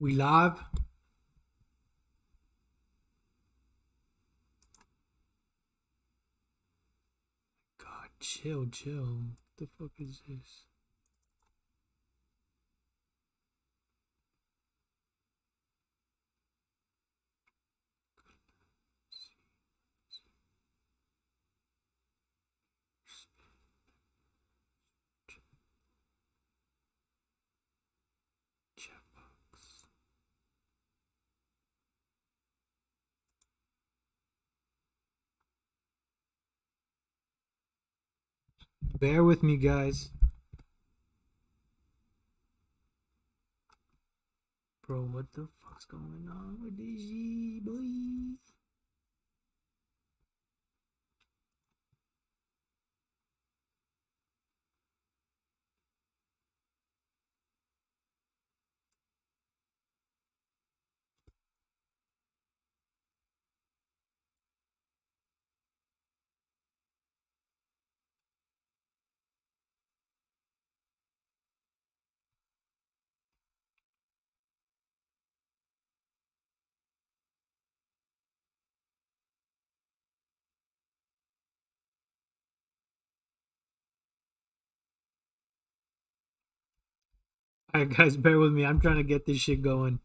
We live? God, chill, chill. What the fuck is this? Chatbox. Bear with me, guys. Bro, what the fuck's going on with this G, boy? Alright, guys, bear with me. I'm trying to get this shit going.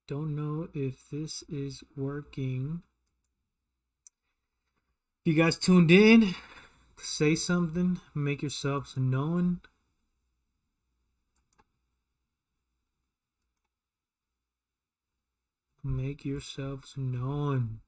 Don't know if this is working. If you guys tuned in, say something. Make yourselves known. Make yourselves known.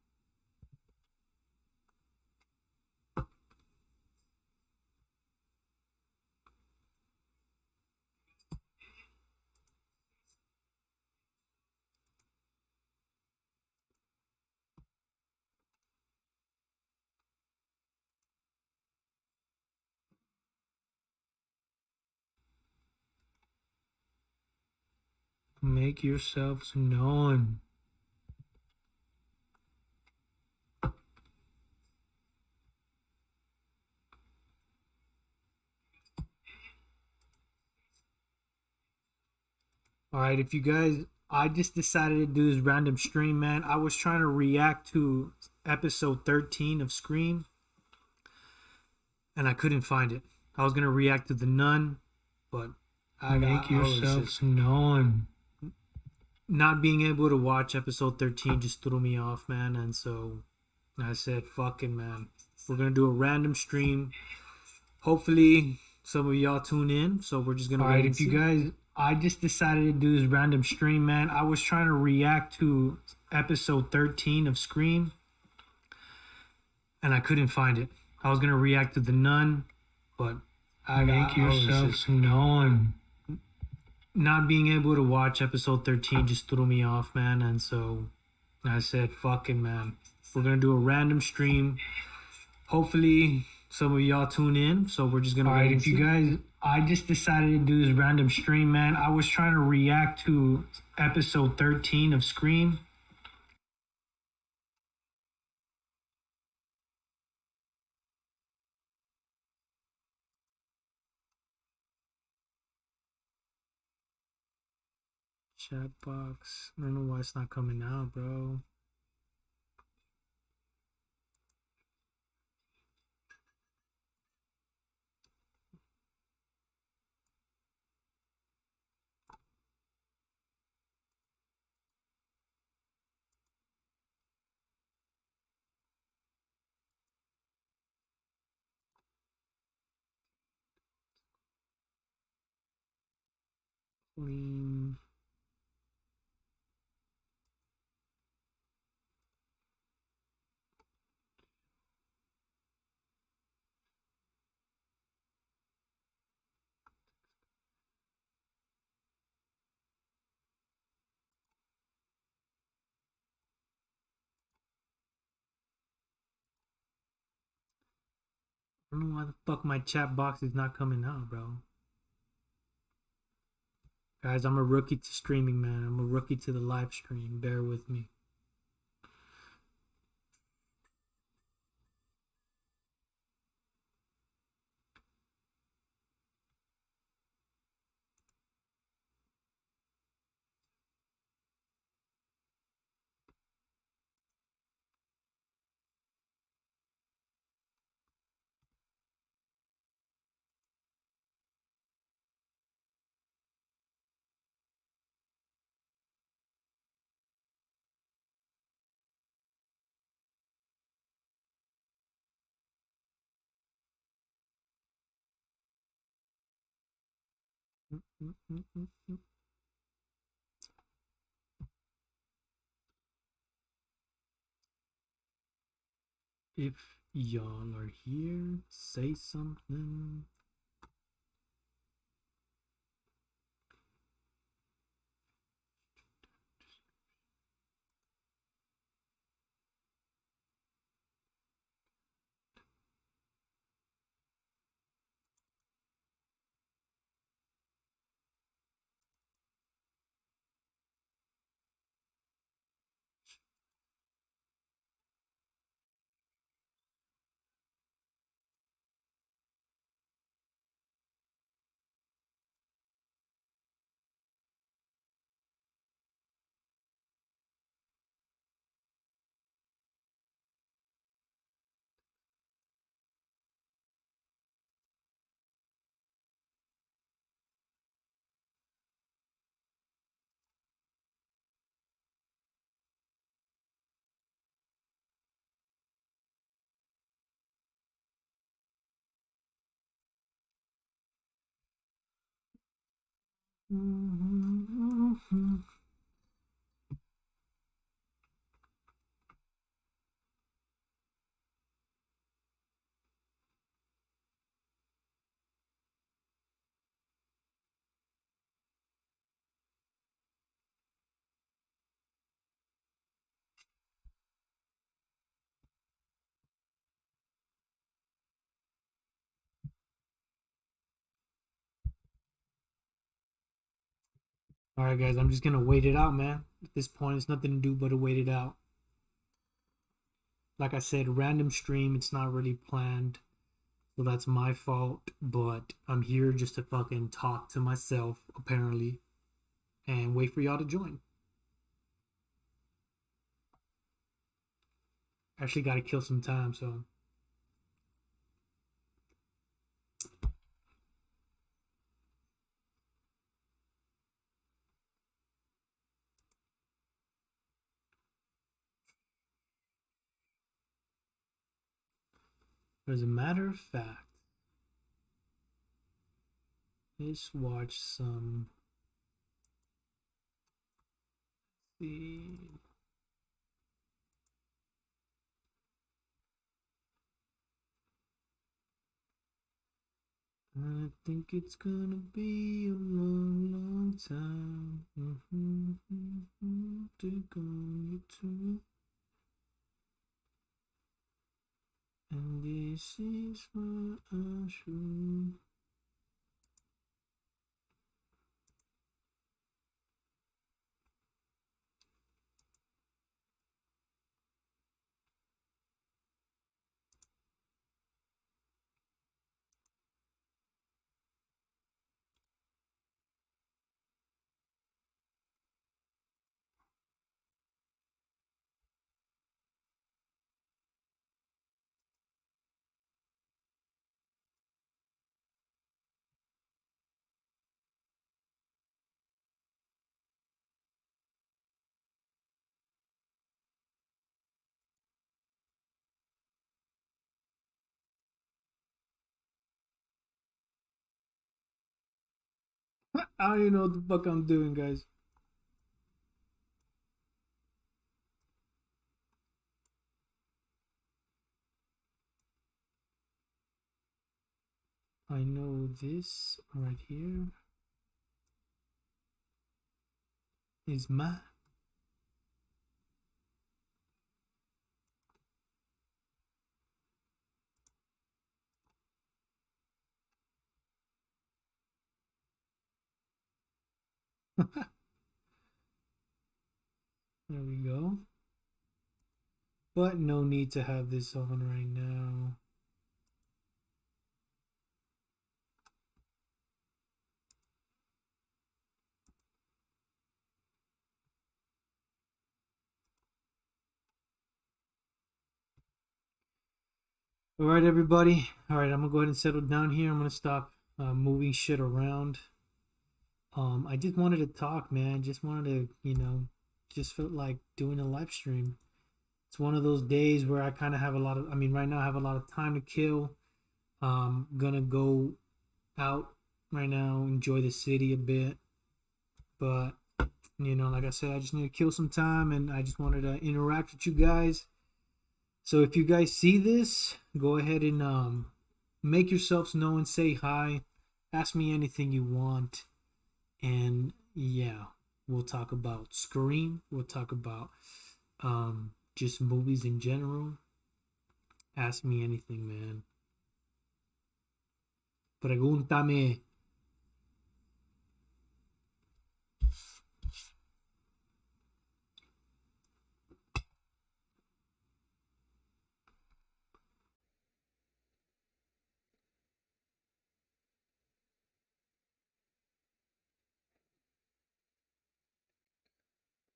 Make yourselves known. All right, if you guys, I just decided to do this random stream, man. I was trying to react to episode 13 of Scream, and I couldn't find it. I was gonna react to The Nun, but make yourselves known. Not being able to watch episode 13 just threw me off, man, and so I said, "Fucking man, we're gonna do a random stream. Hopefully, some of y'all tune in. So we're just gonna wait. All right, if you guys, I just decided to do this random stream, man. I was trying to react to episode 13 of Scream, and I couldn't find it. I was gonna react to The Nun, but make yourselves known. Not being able to watch episode 13 just threw me off, man, and so I said, "Fucking man, we're gonna do a random stream. Hopefully, some of y'all tune in. So we're just gonna wait. All right, if you guys, I just decided to do this random stream, man. I was trying to react to episode 13 of Scream. Chat box. I don't know why it's not coming out, bro. Stream. I don't know why the fuck my chat box is not coming out, bro. Guys, I'm a rookie to streaming, man. I'm a rookie to the live stream. Bear with me. If y'all are here, say something. All right, guys, I'm just gonna wait it out, man. At this point, it's nothing to do but to wait it out. Like I said, random stream. It's not really planned, so that's my fault. But I'm here just to fucking talk to myself, apparently, and wait for y'all to join. Actually, got to kill some time, so. As a matter of fact, let's watch some. Let's see. I think it's gonna be a long, long time. To go to. And this is what I should. I don't even know what the fuck I'm doing, guys. I know this right here is my. There we go. But no need to have this on right now. All right, everybody. All right, I'm gonna go ahead and settle down here. I'm gonna stop moving shit around. I just wanted to talk, man. Just wanted to, just felt like doing a live stream. It's one of those days where I kind of have a lot of. I mean, right now I have a lot of time to kill. Gonna go out right now, enjoy the city a bit, but like I said, I just need to kill some time, and I just wanted to interact with you guys. So if you guys see this, go ahead and make yourselves known, say hi, ask me anything you want, and yeah, we'll talk about Scream. We'll talk about just movies in general. Ask me anything, man. Pregúntame.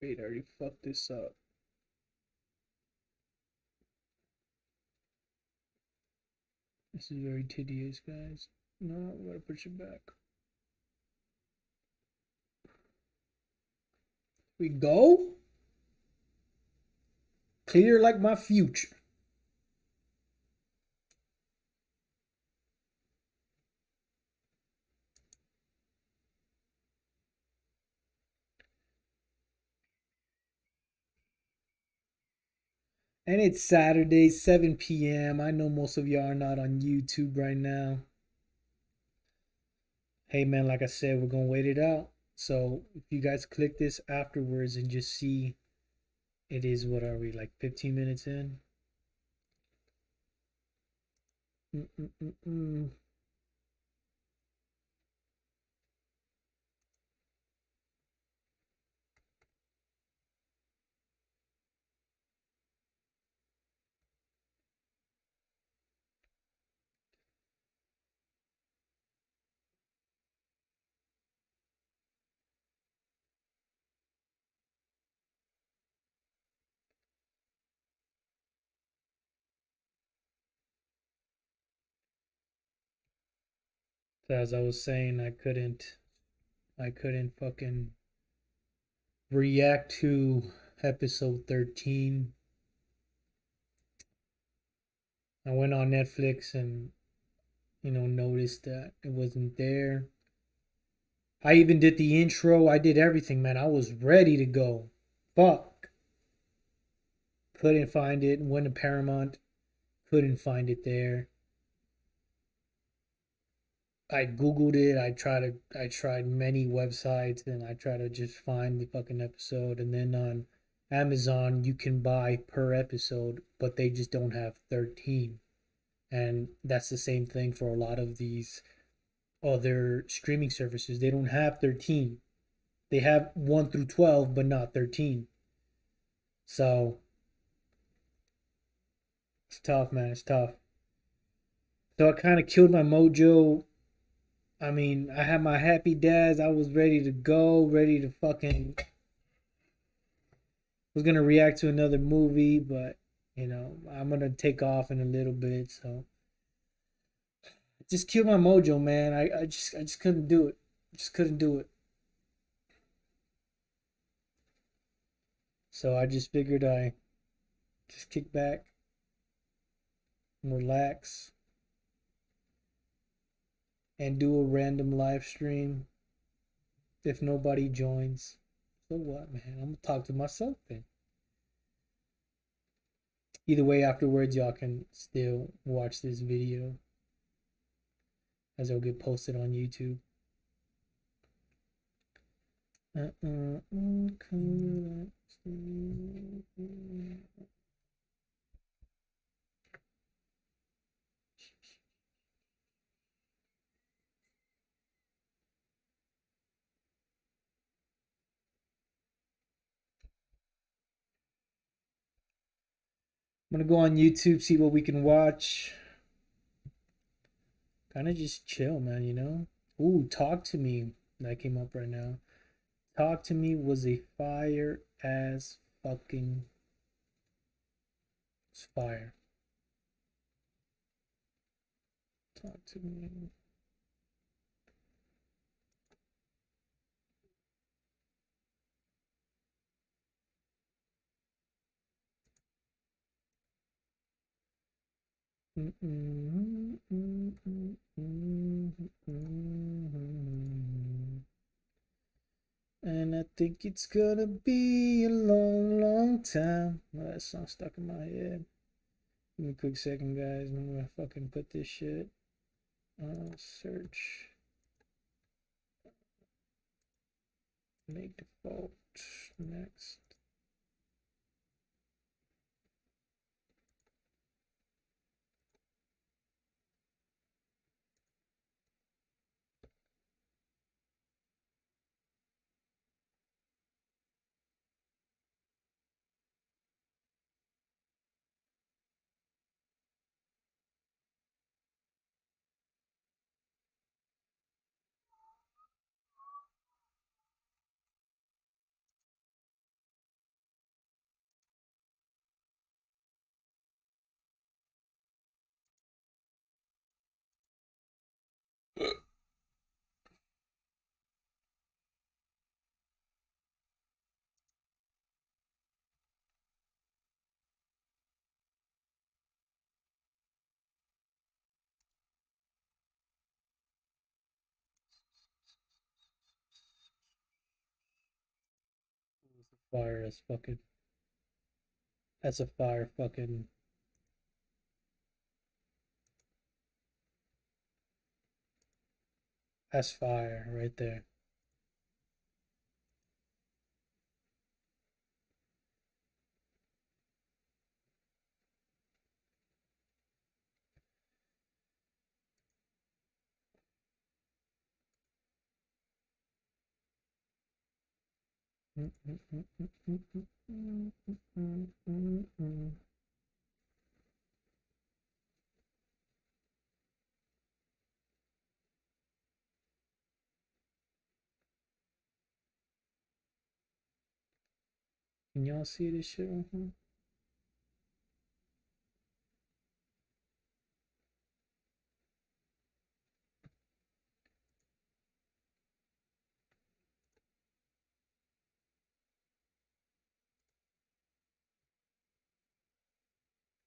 Wait, I already fucked this up. This is very tedious, guys. No, we gotta push it back. We go. Clear like my future. And it's Saturday, 7 p.m. I know most of y'all are not on YouTube right now. Hey, man, like I said, we're going to wait it out. So if you guys click this afterwards and just see, it is, what are we, like 15 minutes in? Mm-mm-mm-mm. So as I was saying, I couldn't fucking react to episode 13. I went on Netflix and noticed that it wasn't there. I even did the intro. I did everything, man. I was ready to go. Fuck. Couldn't find it. Went to Paramount. Couldn't find it there. I googled it. I tried many websites and I tried to just find the fucking episode. And then on Amazon you can buy per episode, but they just don't have 13. And that's the same thing for a lot of these other streaming services. They don't have 13. They have 1 through 12 but not 13. So it's tough, man. It's tough. So I kind of killed my mojo. I mean, I had my happy dads. I was ready to go, ready to fucking. Was gonna react to another movie, but I'm gonna take off in a little bit. So just killed my mojo, man. I just couldn't do it. Just couldn't do it. So I just figured I just kick back and relax and do a random live stream if nobody joins. So what, man? I'm gonna talk to myself then. Either way, afterwards, y'all can still watch this video as it'll get posted on YouTube. I'm gonna go on YouTube, see what we can watch. Kind of just chill, man, you know? Ooh, Talk to Me. That came up right now. Talk to Me was a fire as fucking. It's fire. Talk to Me. And I think it's gonna be a long, long time. Oh, that song's stuck in my head. Give me a quick second, guys. I'm gonna fucking put this shit. Search. Make default. Next. Fire as fucking. That's a fire fucking. That's fire right there. Can y'all see this shit right here?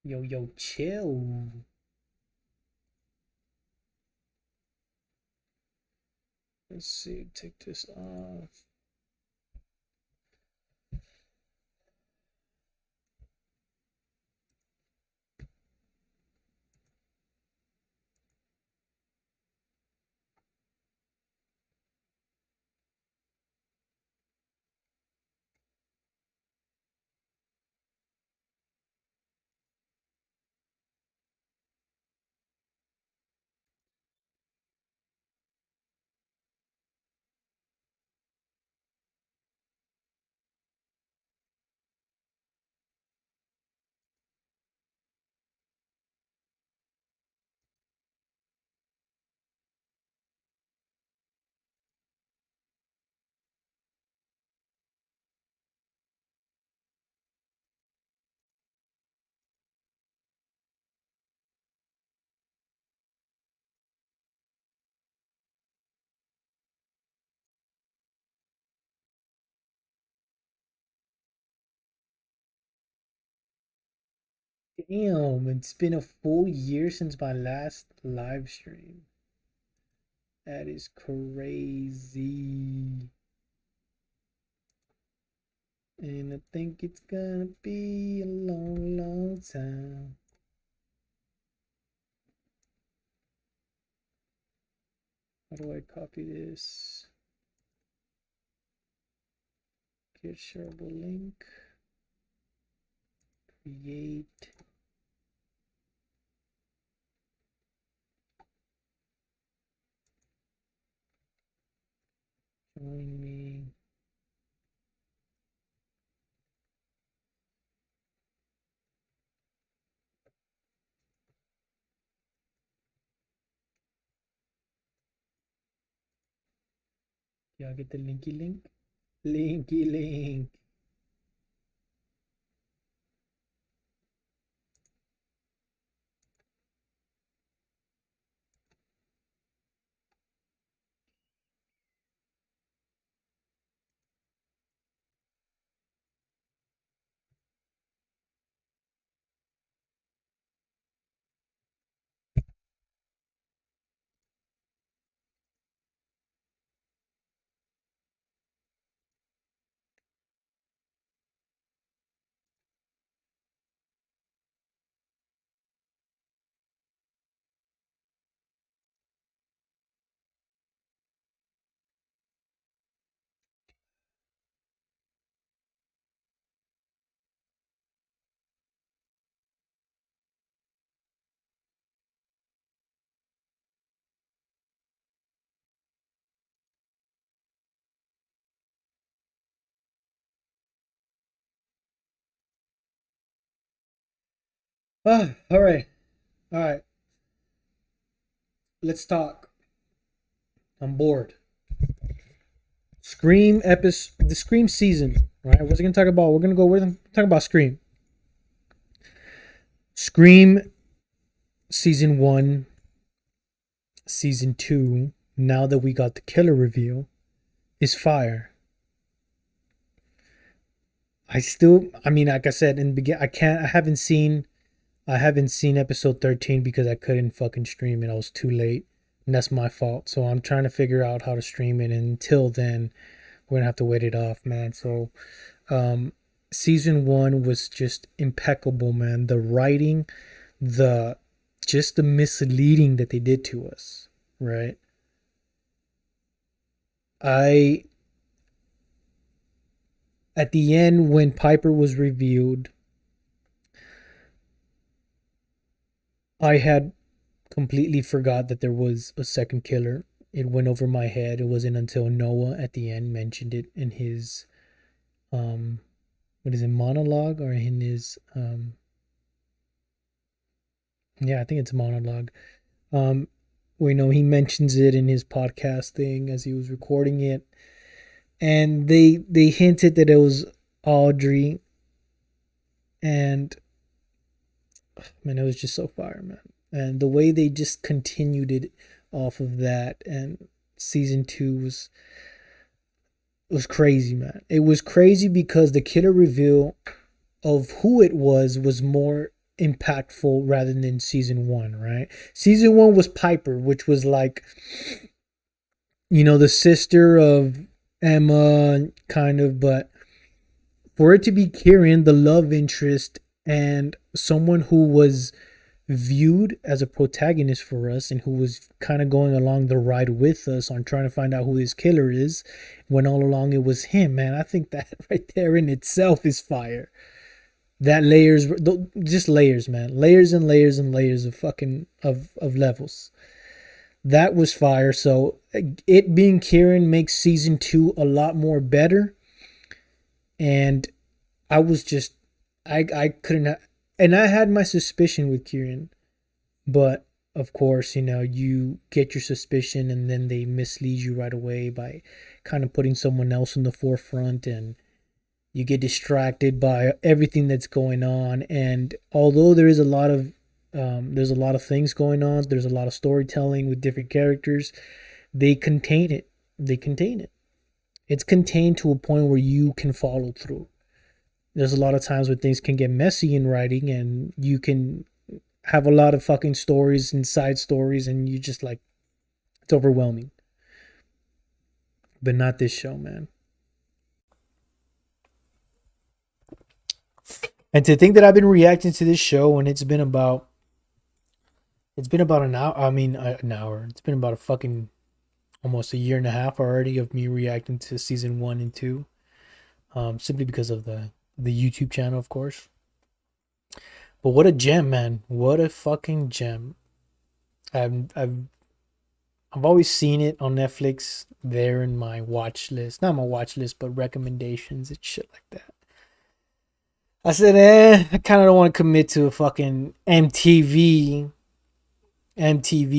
Yo, chill. Let's see, take this off. Damn, it's been a full year since my last live stream. That is crazy. And I think it's gonna be a long, long time. How do I copy this? Get shareable link. Create. Join me. Y'all get the linky link? Linky link. Ah, all right. All right. Let's talk. I'm bored. Scream episode, the Scream season. Right? What's it gonna talk about? We're gonna talk about Scream. Scream season 1, season 2. Now that we got the killer reveal, is fire. I mean, like I said in the beginning, I haven't seen episode 13 because I couldn't fucking stream it. I was too late, and that's my fault. So I'm trying to figure out how to stream it. And until then, we're gonna have to wait it off, man. So, um, season 1 was just impeccable, man. The writing, the just the misleading that they did to us, right? I At the end when Piper was revealed, I had completely forgot that there was a second killer. It went over my head. It wasn't until Noah at the end mentioned it in his um what is it, monologue, or in his yeah, I think it's a monologue. Um we know he mentions it in his podcast thing as he was recording it. And they hinted that it was Audrey, and man, it was just so fire, man. And the way they just continued it off of that, and season 2 was crazy, man. It was crazy because the killer reveal of who it was more impactful rather than season 1, right? Season 1 was Piper, which was like, the sister of Emma, kind of, but for it to be Kieran, the love interest, and someone who was viewed as a protagonist for us and who was kind of going along the ride with us on trying to find out who his killer is, when all along it was him, man. I think that right there in itself is fire. That just layers, man. Layers and layers and layers of fucking of levels. That was fire. So it being Kieran makes season 2 a lot more better. And I was just I couldn't and I had my suspicion with Kieran, but of course, you get your suspicion and then they mislead you right away by kind of putting someone else in the forefront, and you get distracted by everything that's going on. And although there's a lot of things going on, there's a lot of storytelling with different characters, they contain it. They contain it. It's contained to a point where you can follow through. There's a lot of times where things can get messy in writing, and you can have a lot of fucking stories and side stories, and you just like, it's overwhelming. But not this show, man. And to think that I've been reacting to this show and it's been about an hour. I mean, an hour. It's been about a fucking almost a year and a half already of me reacting to season 1 and 2. Simply because of the YouTube channel, of course. But what a gem, man! What a fucking gem! I've I've I've always seen it on Netflix there in my watch list, not my watch list, but recommendations and shit like that. I said, I kind of don't want to commit to a fucking MTV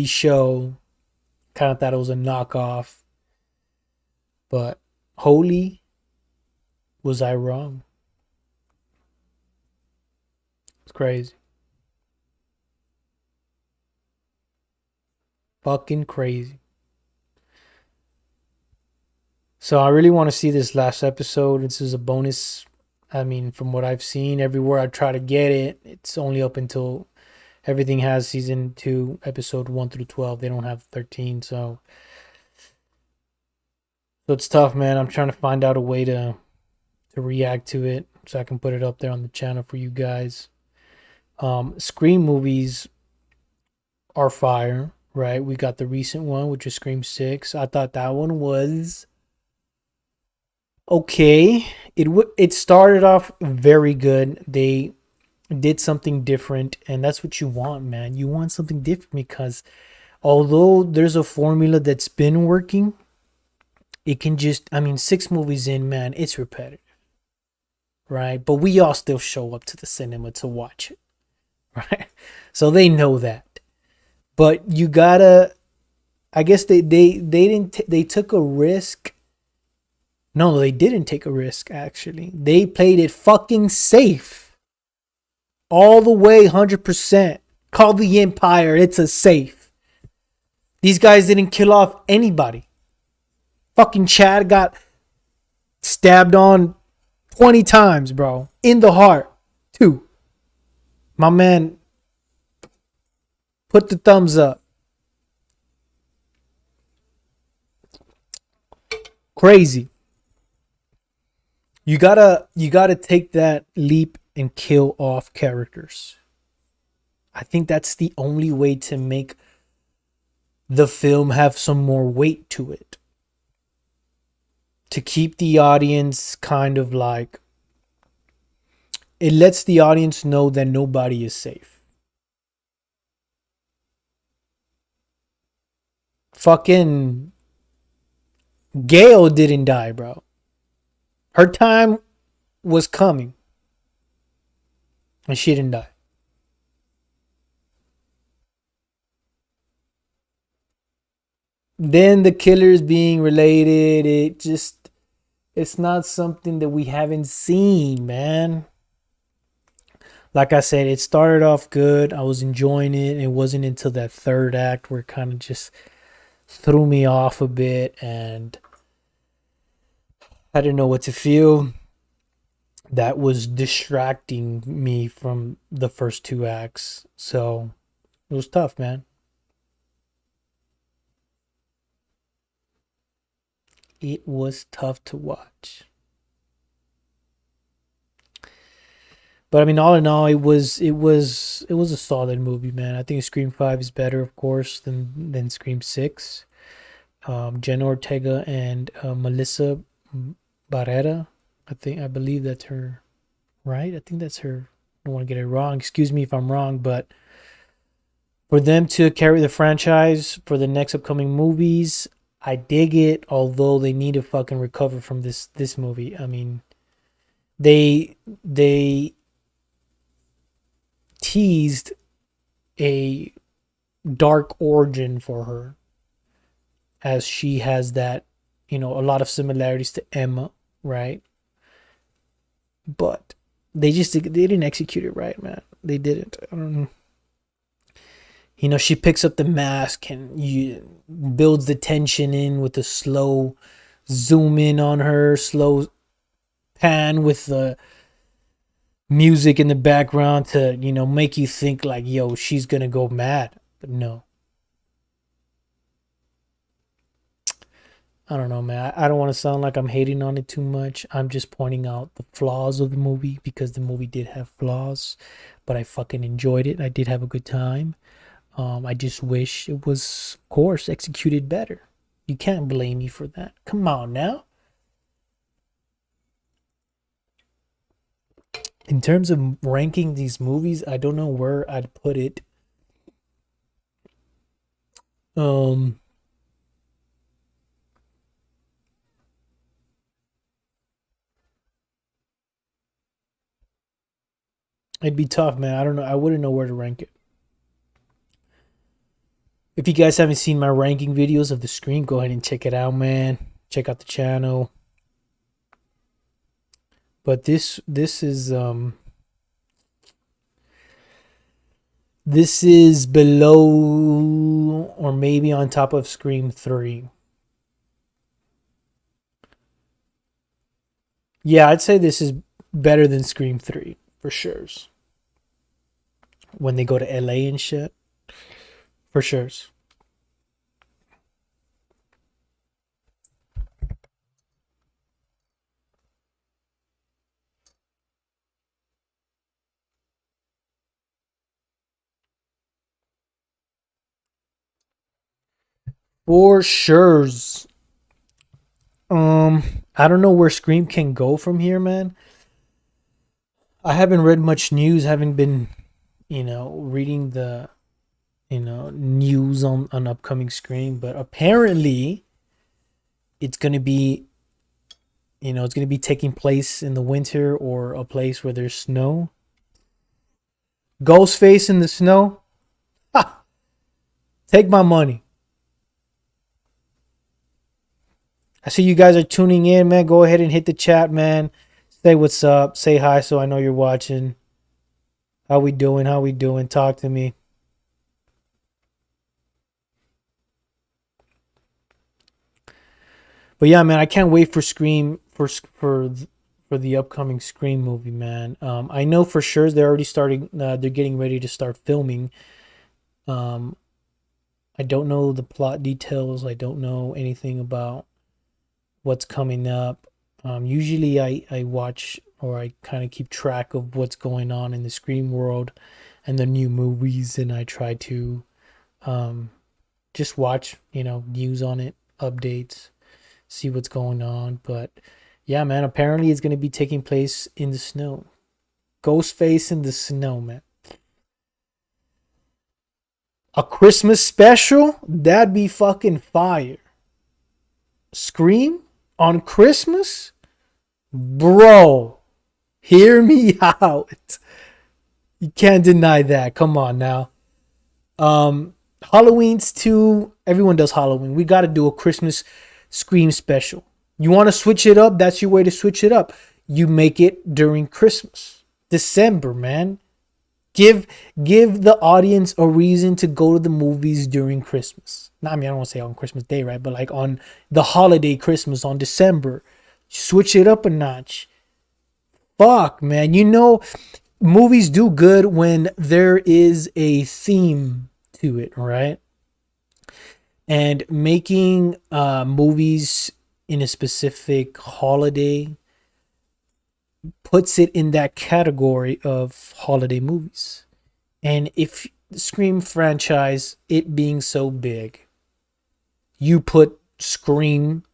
show. Kind of thought it was a knockoff, but holy was I wrong? It's crazy, fucking crazy. So I really want to see this last episode. This is a bonus. I mean, from what I've seen, everywhere I try to get it, it's only up until everything has season 2, episode 1 through 12. They don't have 13, so it's tough, man. I'm trying to find out a way to react to it so I can put it up there on the channel for you guys. Scream movies are fire, right? We got the recent one, which is Scream 6. I thought that one was okay. It started off very good. They did something different, and that's what you want, man. You want something different because although there's a formula that's been working, it can just, I mean, 6 movies in, man, it's repetitive, right? But we all still show up to the cinema to watch it, right? So they know that. But you gotta, I guess they didn't they took a risk. No, they didn't take a risk, actually. They played it fucking safe all the way, 100%. Call the Empire, it's a safe. These guys didn't kill off anybody. Fucking Chad got stabbed on 20 times, bro. In the heart, too. My man, put the thumbs up. Crazy. You gotta take that leap and kill off characters. I think that's the only way to make the film have some more weight to it. To keep the audience kind of like, it lets the audience know that nobody is safe. Fucking Gail didn't die, bro. Her time was coming and she didn't die. Then the killers being related, it's not something that we haven't seen, man. Like I said, it started off good. I was enjoying it. It wasn't until that third act where it kind of just threw me off a bit and I didn't know what to feel. That was distracting me from the first 2 acts. So it was tough, man. It was tough to watch. But I mean, all in all, it was a solid movie, man. I think Scream 5 is better, of course, than Scream 6. Jenna Ortega and Melissa Barrera. I believe that's her, right? I think that's her. I don't want to get it wrong. Excuse me if I'm wrong, but for them to carry the franchise for the next upcoming movies, I dig it. Although they need to fucking recover from this movie. I mean, they teased a dark origin for her, as she has that, a lot of similarities to Emma, right? But they didn't execute it right, man. They didn't. I don't know. She picks up the mask and you builds the tension in with a slow zoom in on her, slow pan with the music in the background to, make you think like, yo, she's gonna go mad. But no. I don't know, man. I don't want to sound like I'm hating on it too much. I'm just pointing out the flaws of the movie because the movie did have flaws, but I fucking enjoyed it. I did have a good time. I just wish it was, of course, executed better. You can't blame me for that. Come on now. In terms of ranking these movies, I don't know where I'd put it. Um, it'd be tough, man. I don't know. I wouldn't know where to rank it. If you guys haven't seen my ranking videos of the Scream, go ahead and check it out, man. Check out the channel. But this is below or maybe on top of Scream 3. Yeah, I'd say this is better than Scream 3 for sure. When they go to LA and shit, for sure. For sure. I don't know where Scream can go from here, man. I haven't read much news, haven't been, reading the, news on upcoming Scream, but apparently it's going to be, it's going to be taking place in the winter or a place where there's snow. Ghostface in the snow? Ha! Take my money. I see you guys are tuning in, man. Go ahead and hit the chat, man. Say what's up. Say hi so I know you're watching. How we doing? How we doing? Talk to me. But yeah, man, I can't wait for Scream for the upcoming Scream movie, man. I know for sure they're already starting. They're getting ready to start filming. Um, I don't know the plot details. I don't know anything about what's coming up. Usually, I watch or I kind of keep track of what's going on in the Scream world and the new movies, and I try to just watch, news on it, updates, see what's going on. But yeah, man, apparently it's going to be taking place in the snow. Ghostface in the snow, man. A Christmas special? That'd be fucking fire. Scream on Christmas? Bro, hear me out. You can't deny that. Come on now. Halloween's too. Everyone does Halloween. We got to do a Christmas Scream special. You want to switch it up? That's your way to switch it up. You make it during Christmas, December, man. Give the audience a reason to go to the movies during Christmas. I mean, I don't want to say on Christmas Day, right? But like on the holiday Christmas on December. Switch it up a notch. Fuck, man. Movies do good when there is a theme to it, right? And making movies in a specific holiday puts it in that category of holiday movies. And if the Scream franchise, it being so big, you put Scream,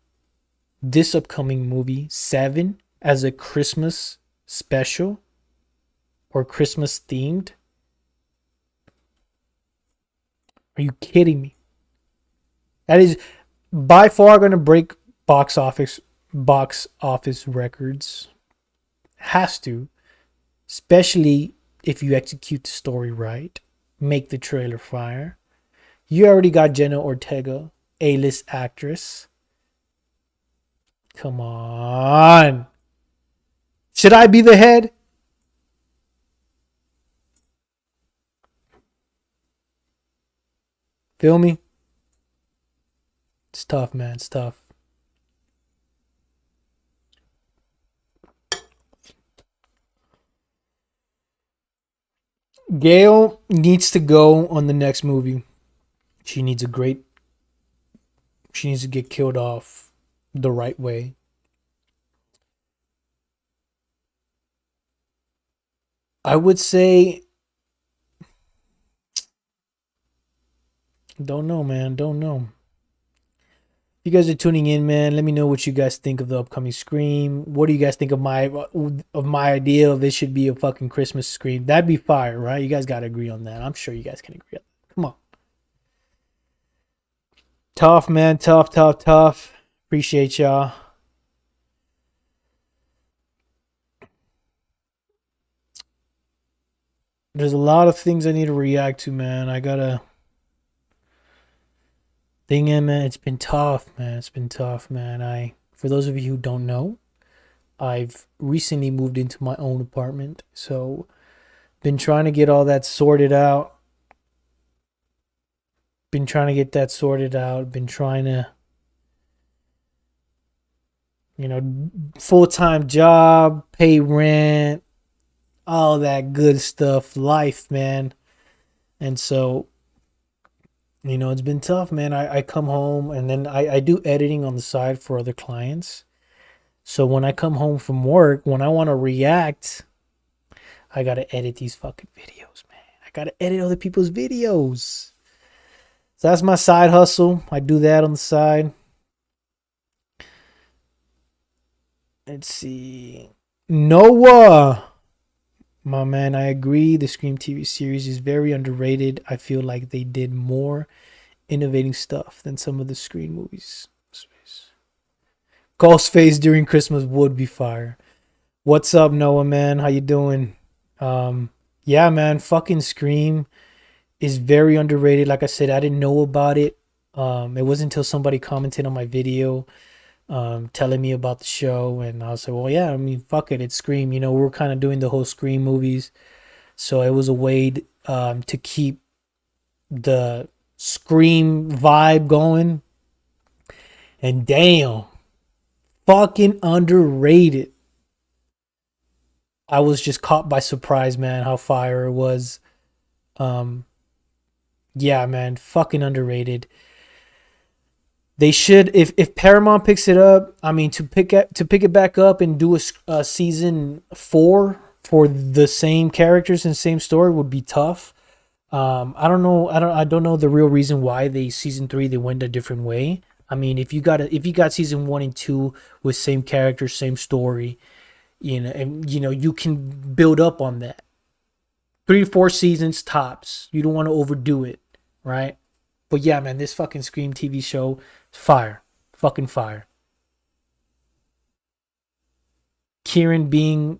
this upcoming movie, 7, as a Christmas special or Christmas themed. Are you kidding me? That is by far going to break box office records. Has to, especially if you execute the story right, make the trailer fire. You already got Jenna Ortega, A-list actress. Come on. Should I be the head? Feel me? It's tough, man. It's tough. Gail needs to go on the next movie. She needs to get killed off the right way. I would say, don't know, man. Don't know. If you guys are tuning in, man, let me know what you guys think of the upcoming Scream. What do you guys think of my idea of it should be a fucking Christmas Scream? That'd be fire, right? You guys gotta agree on that. I'm sure you guys can agree on that. Come on. Tough, man. Tough, tough, tough. Appreciate y'all. There's a lot of things I need to react to, man. I gotta thing in, man. It's been tough, man. It's been tough, man. For those of you who don't know, I've recently moved into my own apartment, so been trying to get all that sorted out. Been trying to get that sorted out. Been trying to, full time job, pay rent, all that good stuff, life, man. And so, it's been tough, man. I come home and then I do editing on the side for other clients. So when I come home from work, when I want to react, I got to edit these fucking videos, man. I got to edit other people's videos. So that's my side hustle. I do that on the side. Let's see. Noah. My man, I agree. The Scream TV series is very underrated. I feel like they did more innovating stuff than some of the Scream movies. Ghostface during Christmas would be fire. What's up, Noah, man? How you doing? Yeah, man, fucking Scream is very underrated. Like I said, I didn't know about it. It wasn't until somebody commented on my video telling me about the show, and I was like, well, yeah, I mean, fuck it, it's Scream. We're kind of doing the whole Scream movies, so it was a way to keep the Scream vibe going. And damn, fucking underrated. I was just caught by surprise, man, how fire it was. Yeah, man, fucking underrated. They should, if Paramount picks it up, I mean, to pick it back up and do a season 4 for the same characters and same story would be tough. I don't know. I don't know the real reason why season 3 they went a different way. I mean, if you got season 1 and 2 with same characters, same story, and you can build up on that. 3 to 4 seasons tops. You don't want to overdo it, right? But yeah, man, this fucking Scream TV show, fire. Fucking fire. Kieran being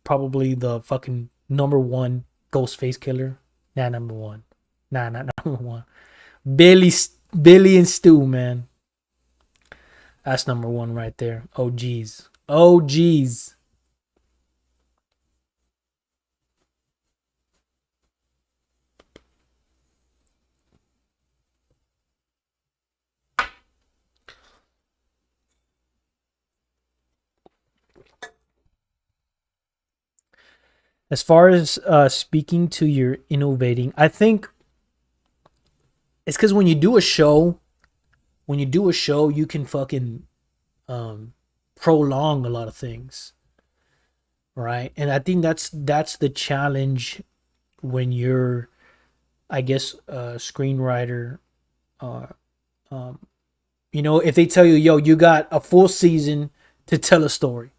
probably the fucking number 1 Ghostface killer. Nah, number 1. Nah, not number 1. Billy and Stu, man. That's number 1 right there. Oh, geez. Oh, geez. As far as speaking to your innovating, I think it's because when you do a show, you can fucking prolong a lot of things, right? And I think that's the challenge when you're, I guess, a screenwriter. Uh, if they tell you, yo, you got a full season to tell a story.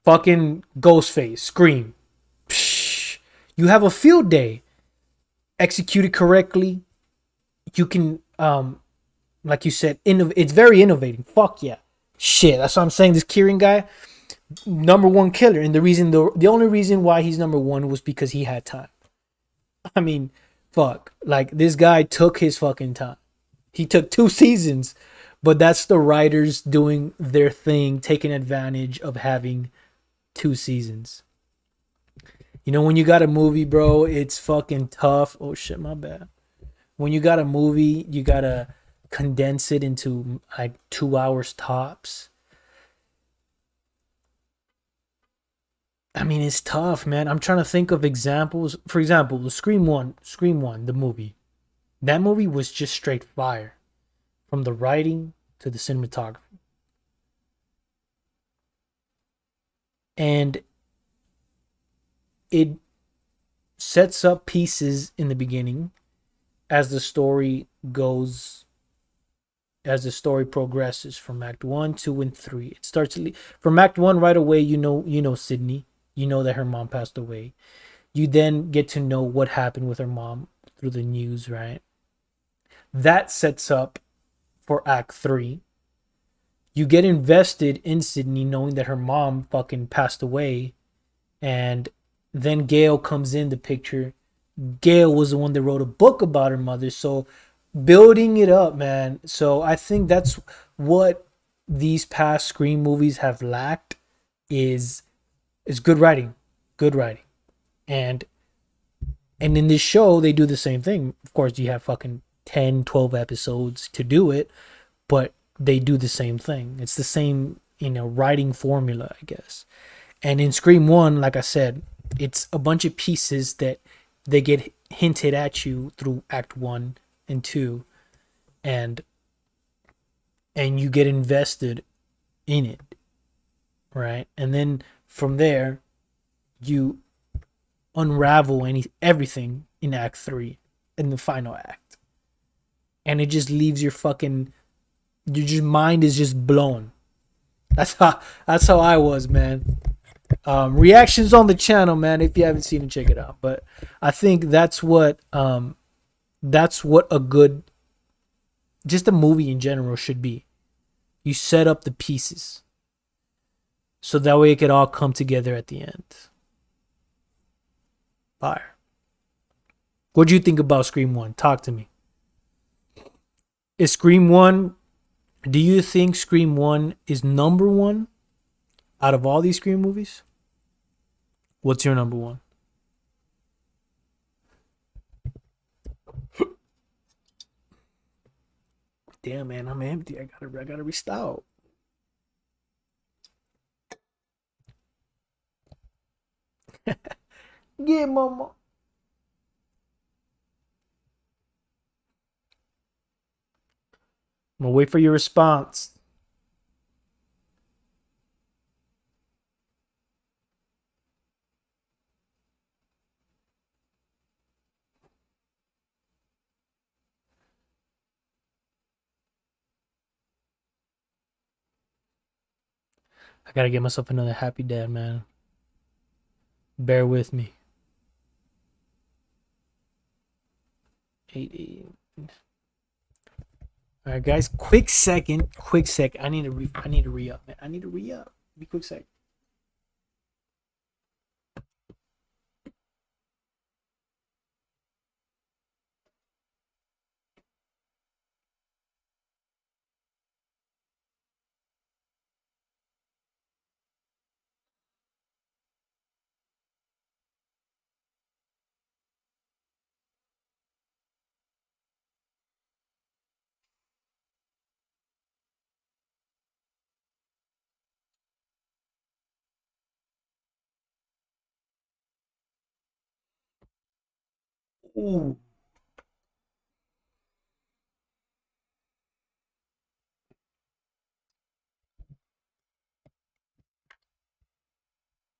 Fucking Ghostface, Scream. Psh, you have a field day. Executed correctly, you can, like you said, it's very innovating. Fuck yeah. Shit, that's what I'm saying. This Kieran guy, number 1 killer. And the only reason why he's number 1 was because he had time. I mean, fuck. Like, this guy took his fucking time. He took 2 seasons. But that's the writers doing their thing, taking advantage of having 2 seasons. When you got a movie, bro, it's fucking tough. Oh shit, my bad. When you got a movie, you gotta condense it into like 2 hours tops. I mean, it's tough, man. I'm trying to think of examples. For example, the Scream 1, the movie. That movie was just straight fire. From the writing to the cinematography. And it sets up pieces in the beginning as the story goes, as the story progresses from Act 1, 2, and 3. It starts from Act 1 right away. You know Sydney. You know that her mom passed away. You then get to know what happened with her mom through the news, right? That sets up for Act 3. You get invested in Sydney knowing that her mom fucking passed away, and then Gail comes in the picture. Gail was the one that wrote a book about her mother, so building it up, man. So I think that's what these past Scream movies have lacked is good writing, good writing, and in this show they do the same thing. Of course, you have fucking 10, 12 episodes to do it, but they do the same thing. It's the same, writing formula, I guess. And in Scream 1, like I said, it's a bunch of pieces that they get hinted at you through Act 1 and 2, and you get invested in it, right? And then from there you unravel everything in Act 3, in the final act. And it just leaves your mind is just blown. That's how I was, man. Reactions on the channel, man. If you haven't seen it, check it out. But I think that's what a good, just a movie in general should be. You set up the pieces so that way it could all come together at the end. Fire. What do you think about Scream 1? Talk to me. Is Scream 1, do you think Scream 1 is number one out of all these Scream movies? What's your number one? Damn, man, I'm empty. I gotta restock. Yeah, mama. I'm gonna wait for your response. I gotta get myself another happy dad, man. Bear with me. 88. All right, guys. Quick second. I need to re up, man. I need to re up. Be quick second. Ooh.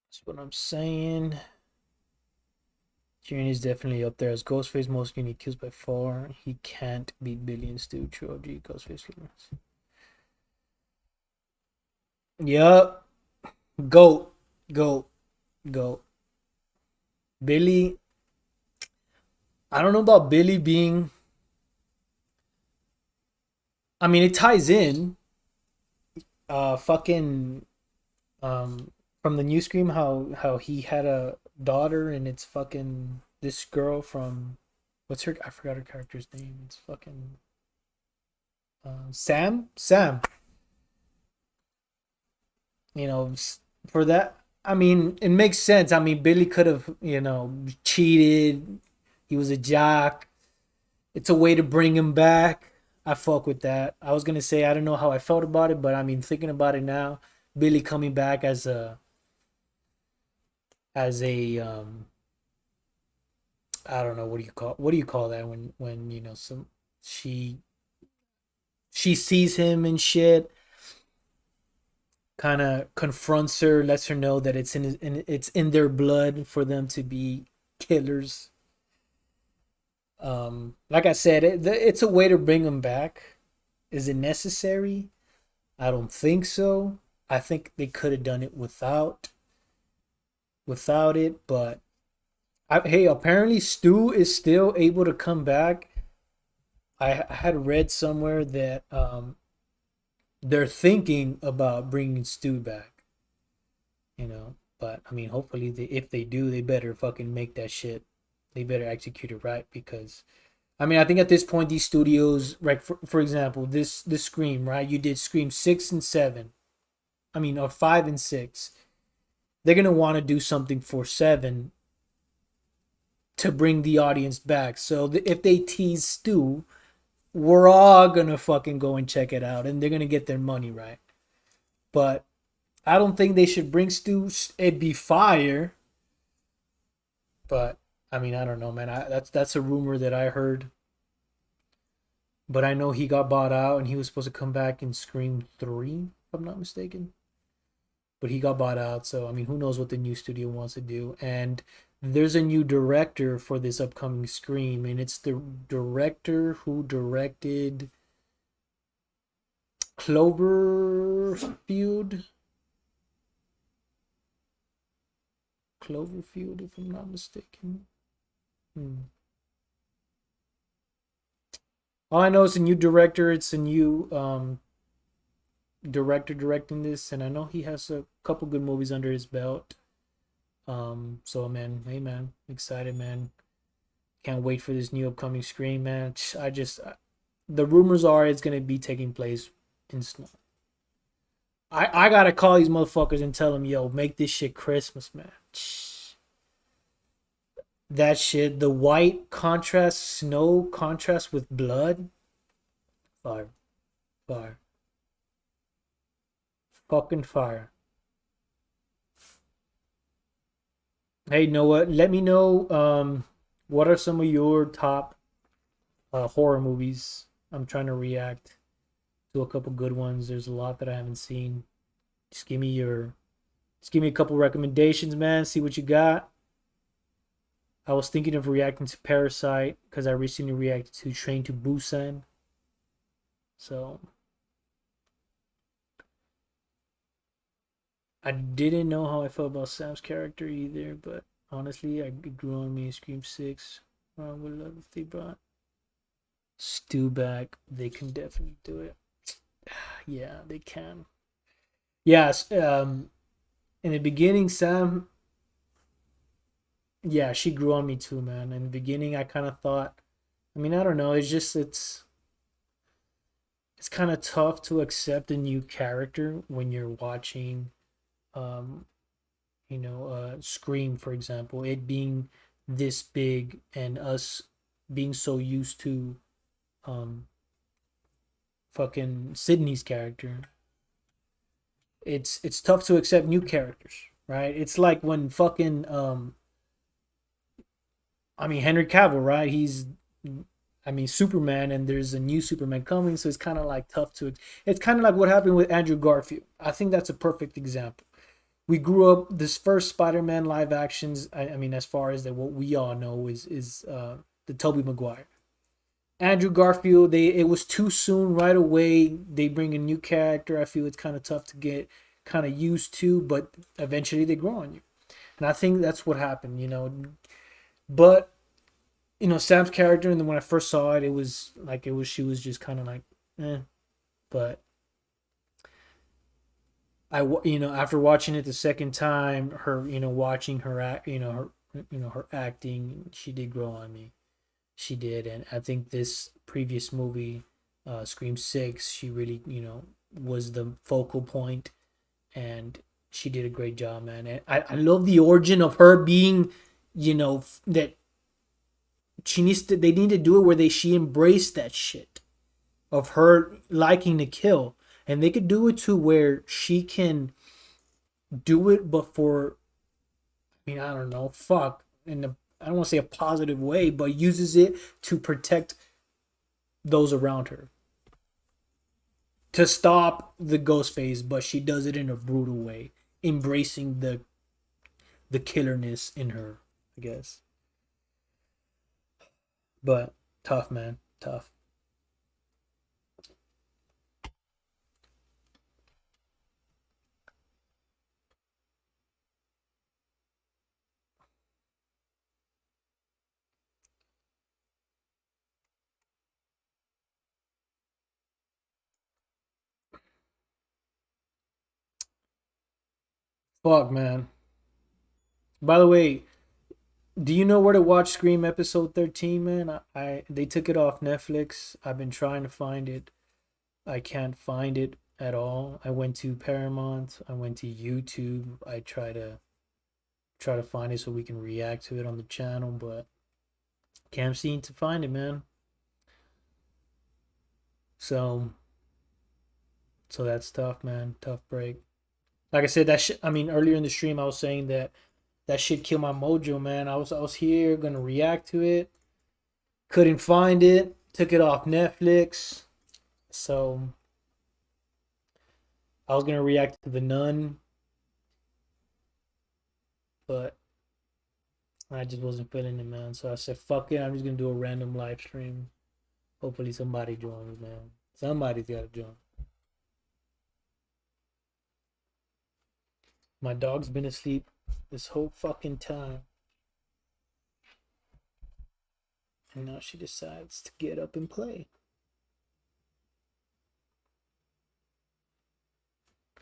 That's what I'm saying. Kieran is definitely up there as Ghostface, most unique kills by far. He can't beat Billy and Stu. True OG Ghostface killers. Yup. Go. Go. Go. Billy. I don't know about Billy being. I mean, it ties in. Fucking. From the new Scream, how he had a daughter, and it's fucking this girl from. What's her? I forgot her character's name. It's fucking. Sam. Sam. You know, for that. I mean, it makes sense. I mean, Billy could have, cheated. He was a jock. It's a way to bring him back. I fuck with that. I was gonna say I don't know how I felt about it, but I mean thinking about it now, Billy coming back as a I don't know, what do you call that when some she She sees him and shit, kind of confronts her, lets her know that it's in their blood for them to be killers. Like I said, it's a way to bring them back. Is it necessary? I don't think so. I think they could have done it without it, but hey, apparently Stu is still able to come back. I had read somewhere that they're thinking about bringing Stu back, but I mean, hopefully, if they do, they better fucking make that shit. They better execute it right because, I mean, I think at this point, these studios, right? For example, this Scream, right? You did Scream 6 and 7. I mean, or 5 and 6. They're gonna want to do something for 7 to bring the audience back. So if they tease Stu, we're all gonna fucking go and check it out, and they're gonna get their money right. But I don't think they should bring Stu. It'd be fire, but I mean, I don't know, man. That's a rumor that I heard, but I know he got bought out, and he was supposed to come back in Scream 3, if I'm not mistaken. But he got bought out, so I mean, who knows what the new studio wants to do? And there's a new director for this upcoming Scream, and it's the director who directed Cloverfield. Cloverfield, if I'm not mistaken. All I know is a new director. It's a new director directing this, and I know he has a couple good movies under his belt. So man, hey man, excited man. Can't wait for this new upcoming Scream, man. The rumors are it's gonna be taking place in snow. I gotta call these motherfuckers and tell them, yo, make this shit Christmas, man. That shit, the white contrast, snow contrast with blood, fire, fire, fucking fire. Hey, Noah, let me know what are some of your top horror movies. I'm trying to react to a couple good ones. There's a lot that I haven't seen. Just give me your just give me a couple recommendations, man. See what you got. I was thinking of reacting to Parasite because I recently reacted to Train to Busan. So I didn't know how I felt about Sam's character either, but honestly, it grew on me in Scream 6. I would love if they brought Stu back. They can definitely do it. Yeah, they can. Yes, in the beginning, Sam, yeah, she grew on me too, man. In the beginning, I kind of thought, I mean, I don't know, it's kind of tough to accept a new character when you're watching um Scream, for example, it being this big and us being so used to um fucking Sydney's character. It's tough to accept new characters, right? It's like when fucking I mean, Henry Cavill, right? He's, I mean, Superman, and there's a new Superman coming, so it's kind of like tough to. It's kind of like what happened with Andrew Garfield. I think that's a perfect example. We grew up this first Spider-Man live actions. I mean, as far as that, what we all know is the Tobey Maguire. Andrew Garfield, they it was too soon right away. They bring a new character. I feel it's kind of tough to get kind of used to, but eventually they grow on you. And I think that's what happened. But Sam's character, and then when I first saw it, it was she was just kind of like, eh. But after watching it the second time, her watching her act, her acting, she did grow on me. She did, and I think this previous movie, Scream 6, she really was the focal point, and she did a great job, man. And I love the origin of her being, that they need to do it where she embraced that shit of her liking to kill, and they could do it to where she can do it, but for, I mean, I don't know, fuck, I don't want to say a positive way, but uses it to protect those around her. to stop the ghost phase, but she does it in a brutal way, embracing the killerness in her, I guess. But tough, man, tough. Fuck, man. By the way, do you know where to watch Scream episode 13, man? I they took it off Netflix. I've been trying to find it. I can't find it at all. I went to Paramount. I went to YouTube. I try to find it so we can react to it on the channel, but can't seem to find it, man. So so that's tough, man. Tough break. Like I said, that shit. I mean, earlier in the stream, I was saying that that shit killed my mojo, man. I was here gonna react to it. Couldn't find it. Took it off Netflix. So I was gonna react to the Nun, but I just wasn't feeling it, man. So I said, fuck it. I'm just gonna do a random live stream. Hopefully somebody joins, man. Somebody's gotta join. My dog's been asleep this whole fucking time. And now she decides to get up and play. I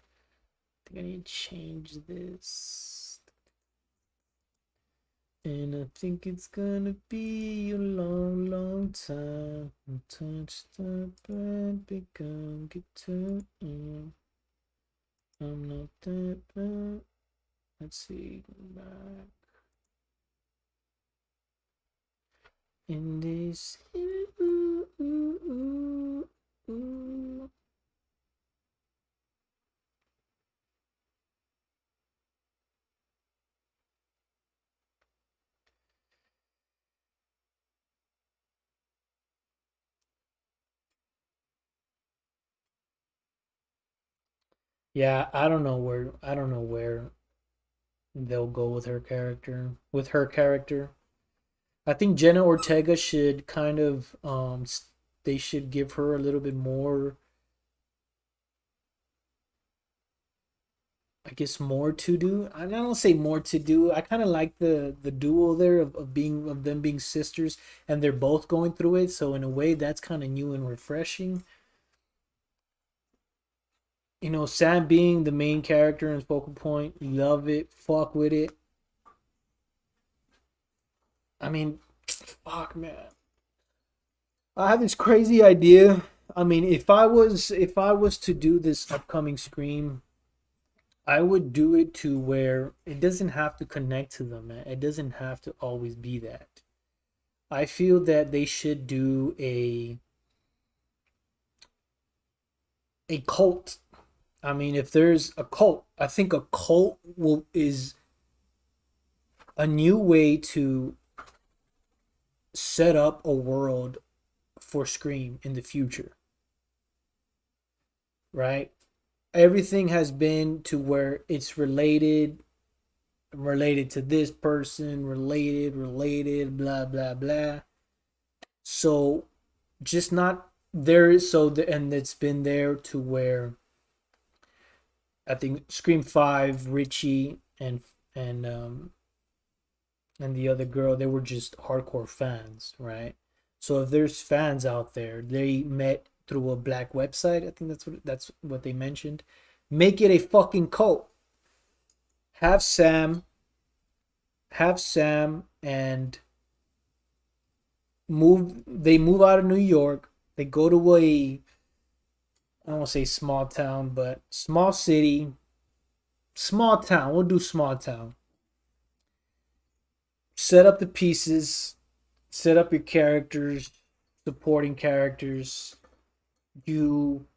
think I need to change this. And I think it's gonna be a long, long time. Touch the blood, become guitar. I'm not that bad. Let's see, go back. In this. Yeah, I don't know where they'll go with her character. With her character. I think Jenna Ortega should kind of they should give her a little bit more, I guess, more to do. I don't say more to do. I kind of like the duo there of them being sisters and they're both going through it. So in a way that's kind of new and refreshing. You know, Sam being the main character and focal point, love it, fuck with it. I mean, fuck, man. I have this crazy idea. I mean, if I was to do this upcoming Scream, I would do it to where it doesn't have to connect to them, man. It doesn't have to always be that. I feel that they should do a cult. I mean, if there's a cult, I think a cult will is a new way to set up a world for Scream in the future, right? Everything has been to where it's related to this person, related, blah blah blah. So just not there. And it's been there to where I think Scream 5, Richie and and the other girl, they were just hardcore fans, right? So if there's fans out there, they met through a black website. I think that's what they mentioned. Make it a fucking cult. Have Sam, have Sam, and move. They move out of New York. They go to a, I don't want to say small town, but small city, small town. We'll do small town. Set up the pieces, set up your characters, supporting characters. You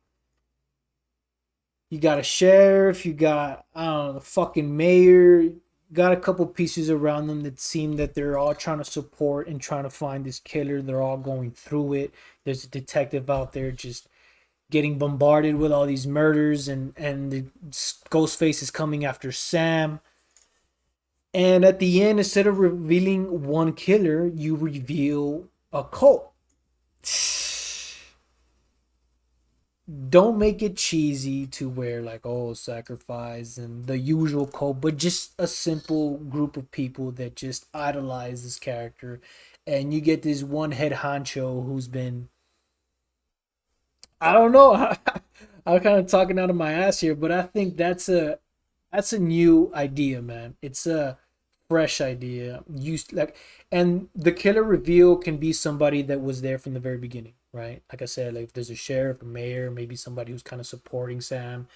you got a sheriff, you got, I don't know, the fucking mayor, got a couple pieces around them that seem that they're all trying to support and trying to find this killer. They're all going through it. There's a detective out there just getting bombarded with all these murders, and the Ghostface is coming after Sam. And at the end, instead of revealing one killer, you reveal a cult. Don't make it cheesy to where like, oh, sacrifice and the usual cult, but just a simple group of people that just idolize this character. And you get this one head honcho who's been, I don't know, I'm kind of talking out of my ass here, but I think that's a new idea, man. It's a fresh idea. Used like, and the killer reveal can be somebody that was there from the very beginning, right? Like I said, like if there's a sheriff, a mayor, maybe somebody who's kind of supporting Sam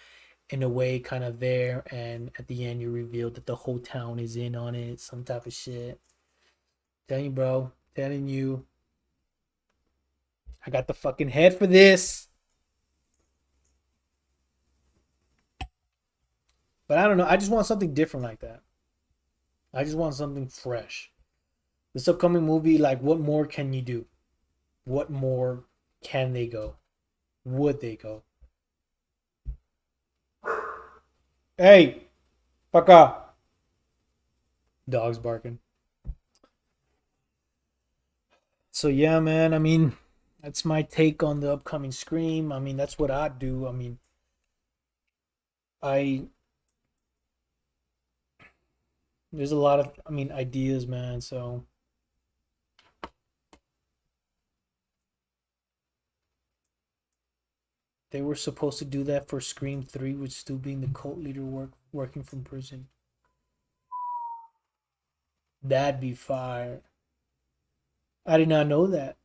in a way, kind of there, and at the end you reveal that the whole town is in on it, some type of shit. Telling you, bro. Telling you, I got the fucking head for this. But I don't know. I just want something different like that. I just want something fresh. This upcoming movie, like, what more can you do? What more can they go? Would they go? Hey, fuck up. Dogs barking. So yeah, man. I mean, that's my take on the upcoming Scream. I mean, that's what I do. I mean, I there's a lot of ideas, man. So they were supposed to do that for Scream 3, with Stu being the cult leader working from prison. That'd be fire. I did not know that.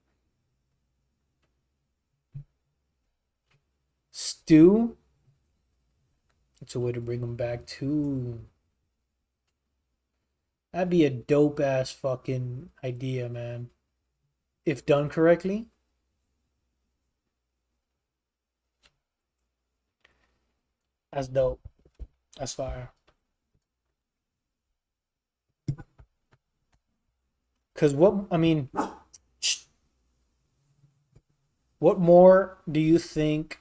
Stu, it's a way to bring him back too. That'd be a dope ass fucking idea, man. If done correctly, that's dope. That's fire. Cause what more do you think?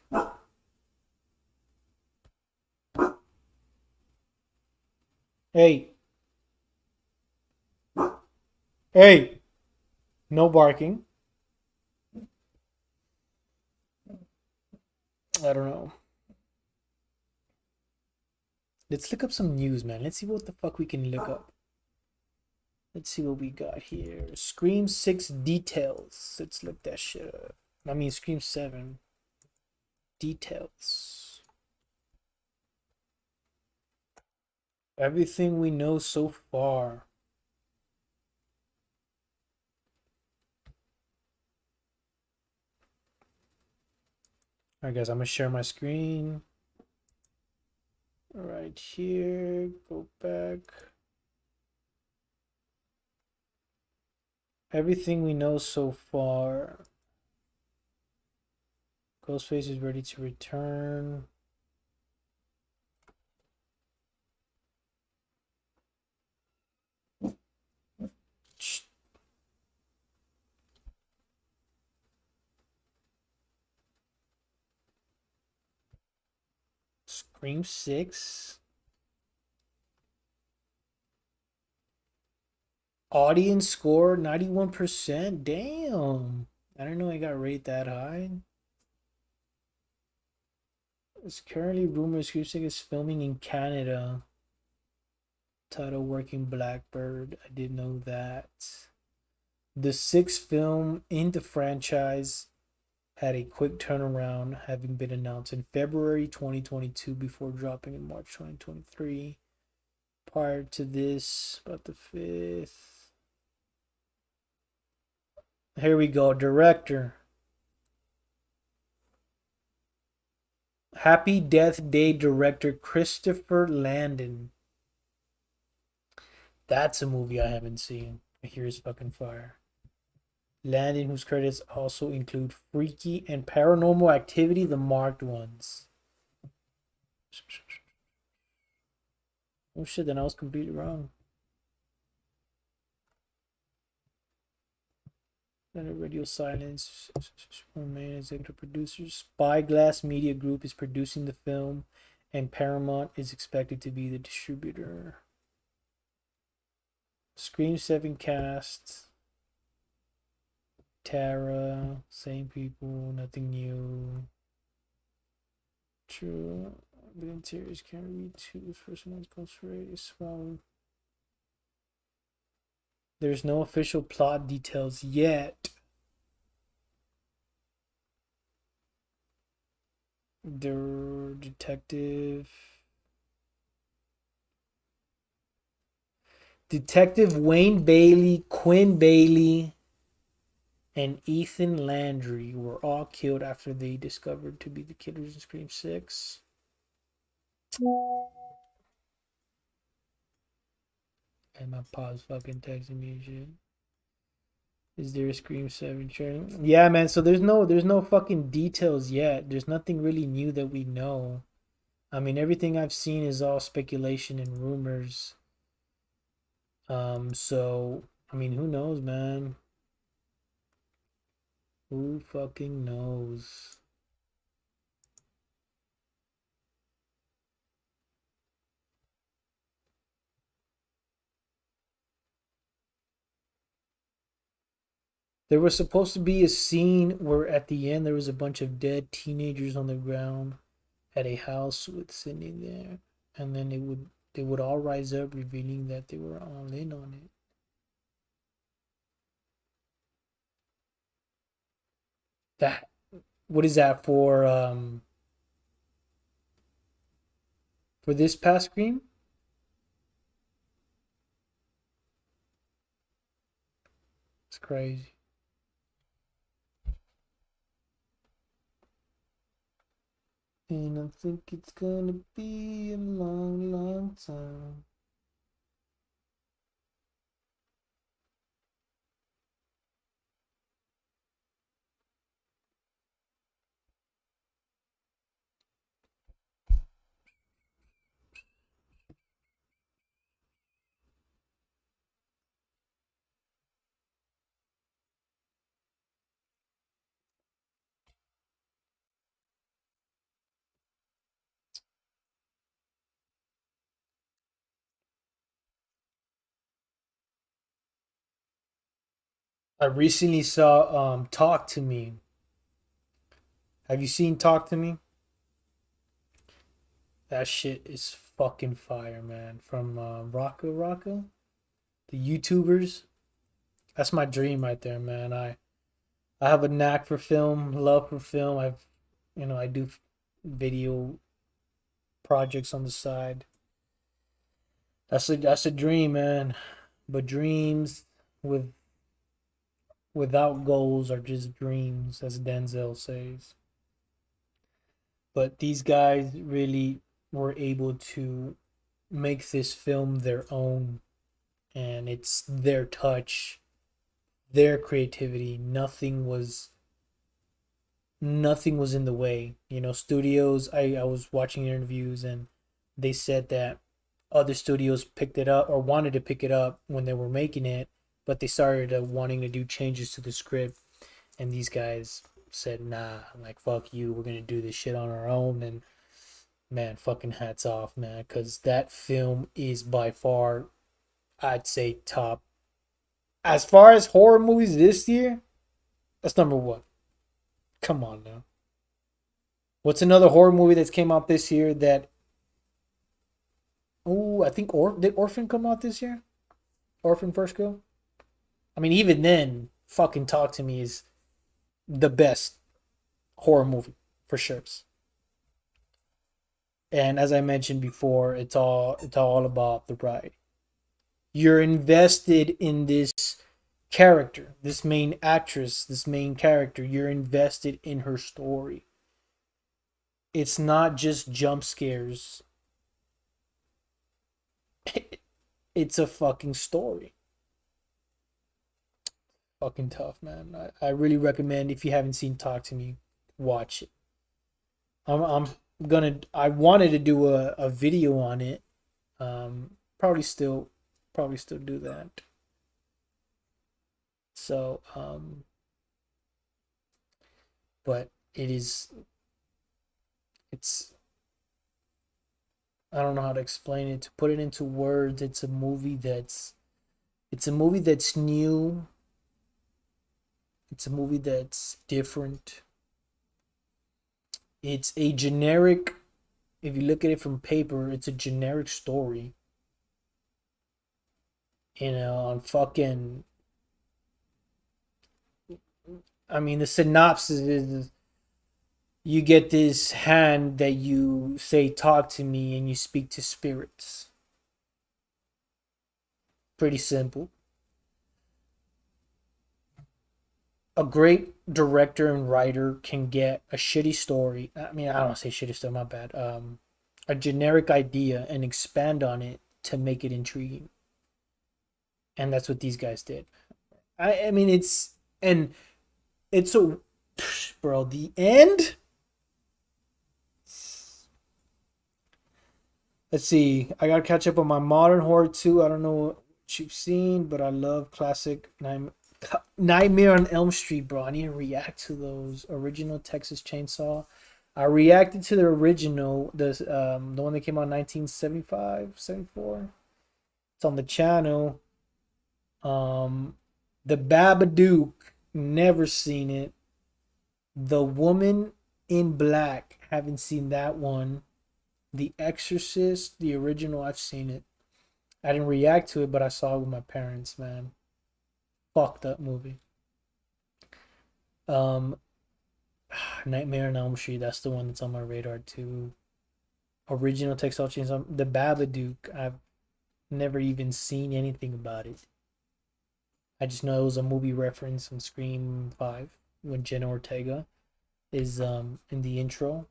Hey, hey, no barking. I don't know. Let's look up some news, man. Let's see what the fuck we can look up. Let's see what we got here. Scream 6 details. Let's look that shit up. Scream 7 details. Everything we know so far. Alright, guys, I'm gonna share my screen. Right here. Go back. Everything we know so far. Ghostface is ready to return. Scream 6. Audience score 91%. Damn. I don't know I got rated that high. It's currently rumored Scream 6 is filming in Canada. Title Working Blackbird. I didn't know that. The sixth film in the franchise had a quick turnaround, having been announced in February 2022 before dropping in March 2023. Prior to this, about the fifth. Here we go. Director. Happy Death Day director Christopher Landon. That's a movie I haven't seen. I hear it's fucking fire. Landon, whose credits also include Freaky and Paranormal Activity, the marked ones. Oh shit, then I was completely wrong. And Radio Silence remain executive producers. Spyglass Media Group is producing the film, and Paramount is expected to be the distributor. Scream 7 cast. Tara, same people, nothing new. True. The interiors can't read two first one's Ghost Race. Well, there's no official plot details yet. The Detective Wayne Bailey, Quinn Bailey, and Ethan Landry were all killed after they discovered to be the killers in Scream 6. And my pa's fucking texting me and shit. Is there a Scream 7 trailer? Yeah, man, so there's no fucking details yet. There's nothing really new that we know. I mean, everything I've seen is all speculation and rumors. So I mean, who knows, man? Who fucking knows? There was supposed to be a scene where at the end there was a bunch of dead teenagers on the ground at a house with Sydney there, and then they would all rise up, revealing that they were all in on it. That what is that for this past Scream? It's crazy. And I think it's gonna be a long, long time. I recently saw Talk to Me. Have you seen Talk to Me? That shit is fucking fire, man. From Rocka, the YouTubers. That's my dream right there, man. I have a knack for film, love for film. I do video projects on the side. That's a dream, man. But dreams with without goals are just dreams, as Denzel says. But these guys really were able to make this film their own, and it's their touch, their creativity. Nothing was in the way. Studios, I was watching interviews and they said that other studios picked it up or wanted to pick it up when they were making it, but they started wanting to do changes to the script, and these guys said, nah, like, fuck you, we're gonna do this shit on our own. And man, fucking hats off, man, because that film is by far, I'd say, top. As far as horror movies this year, that's number one. Come on now. What's another horror movie that's came out this year that? Oh, I think did Orphan come out this year? Orphan First Kill. I mean, even then, fucking Talk to Me is the best horror movie for sure. And as I mentioned before, it's all about the ride. You're invested in this character, this main actress, this main character. You're invested in her story. It's not just jump scares. It's a fucking story. Fucking tough, man. I really recommend, if you haven't seen Talk to Me, watch it. I'm gonna. I wanted to do a video on it. Probably still do that. So but it's I don't know how to explain it. To put it into words, it's a movie that's new. It's a movie that's different. It's a generic, if you look at it from paper, it's a generic story. On fucking, I mean, the synopsis is you get this hand that you say, talk to me, and you speak to spirits. Pretty simple. A great director and writer can get a shitty story. I mean, I don't say shitty story, my bad. A generic idea and expand on it to make it intriguing. And that's what these guys did. I mean, it's a, bro, the end. Let's see. I gotta catch up on my modern horror too. I don't know what you've seen, but I love classic Nightmare on Elm Street, bro. I need to react to those original Texas Chainsaw. I reacted to the original, the one that came out in 1975, 74. It's on the channel. The Babadook, never seen it. The Woman in Black, haven't seen that one. The Exorcist, the original, I've seen it. I didn't react to it, but I saw it with my parents, man. Fucked up movie. Um, Nightmare on Elm Street, that's the one that's on my radar too. Original Texas Chainsaw, The Babadook. I've never even seen anything about it. I just know it was a movie reference on Scream 5 when Jenna Ortega is in the intro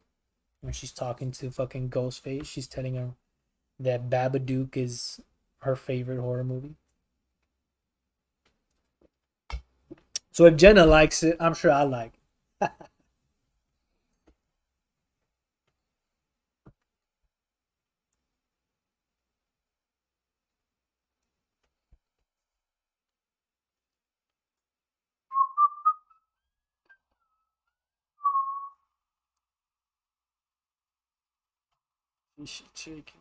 when she's talking to fucking Ghostface. She's telling him that Babadook is her favorite horror movie. So if Jenna likes it, I'm sure I like it. Fishy chicken.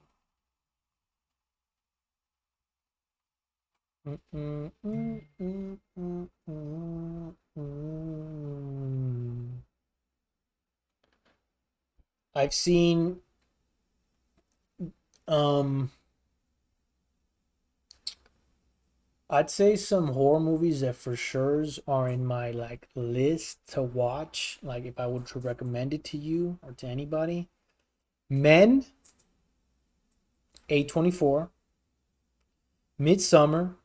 I've seen um I'd say some horror movies that for sure are in my like list to watch, like if I were to recommend it to you or to anybody. Men, A24, Midsummer,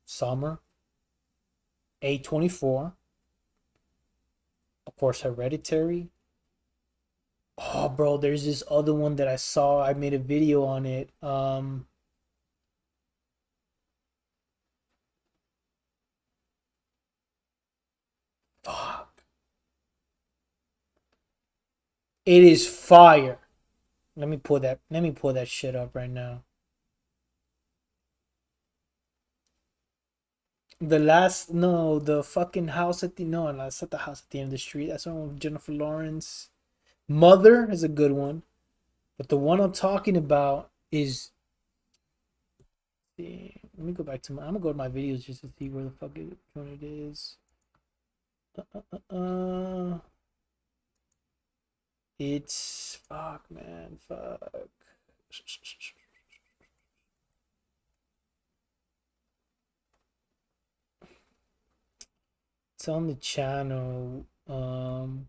Summer, A24, of course Hereditary. Oh bro, there's this other one that I saw. I made a video on it. Fuck. It is fire. Let me pull that shit up right now. The last no, the fucking house at the no, that's not the house at the end of the street. That's one with Jennifer Lawrence. Mother is a good one, but the one I'm talking about is. Let me go back to my. I'm gonna go to my videos just to see where the fuck it is. It's fuck, man, fuck. It's on the channel. Go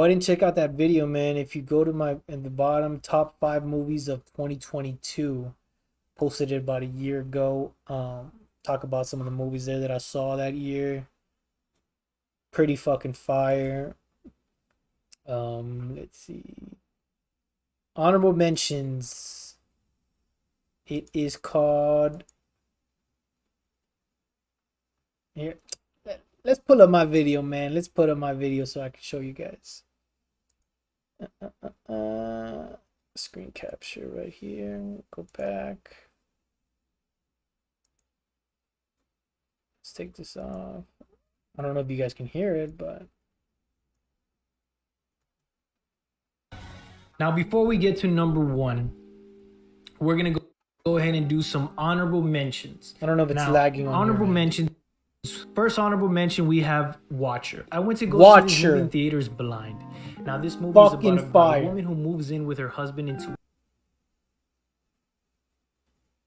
ahead and check out that video, man. If you go to my at the bottom top 5 movies of 2022, posted it about a year ago. Talk about some of the movies there that I saw that year. Pretty fucking fire. Let's see. Honorable mentions. It is called. Here, let's pull up my video, man. Let's put up my video so I can show you guys. Screen capture right here. Go back. Let's take this off. I don't know if you guys can hear it, but Now, before we get to number one, we're gonna go ahead and do some honorable mentions. I don't know if it's now, lagging on honorable your end. mentions. First honorable mention, we have Watcher. I went to go see this movie in theaters blind. Now, this movie is about a woman who moves in with her husband into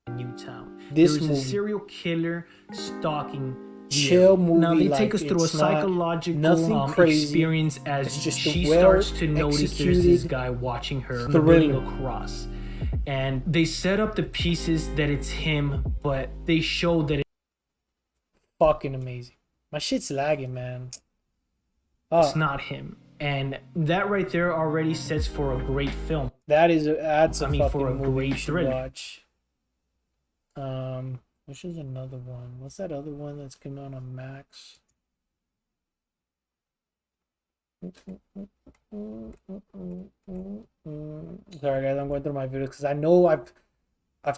a new town. There is a serial killer stalking chill movie. Now they take us through a psychological experience as she starts to notice there's this guy watching her moving across. And they set up the pieces that it's him, but they show that it's fucking amazing. My shit's lagging, man. It's not him. And that right there already sets for a great film. That's a fucking for a movie great thriller. Watch. Which is another one? What's that other one that's coming on Max? Sorry guys, I'm going through my videos because I know I've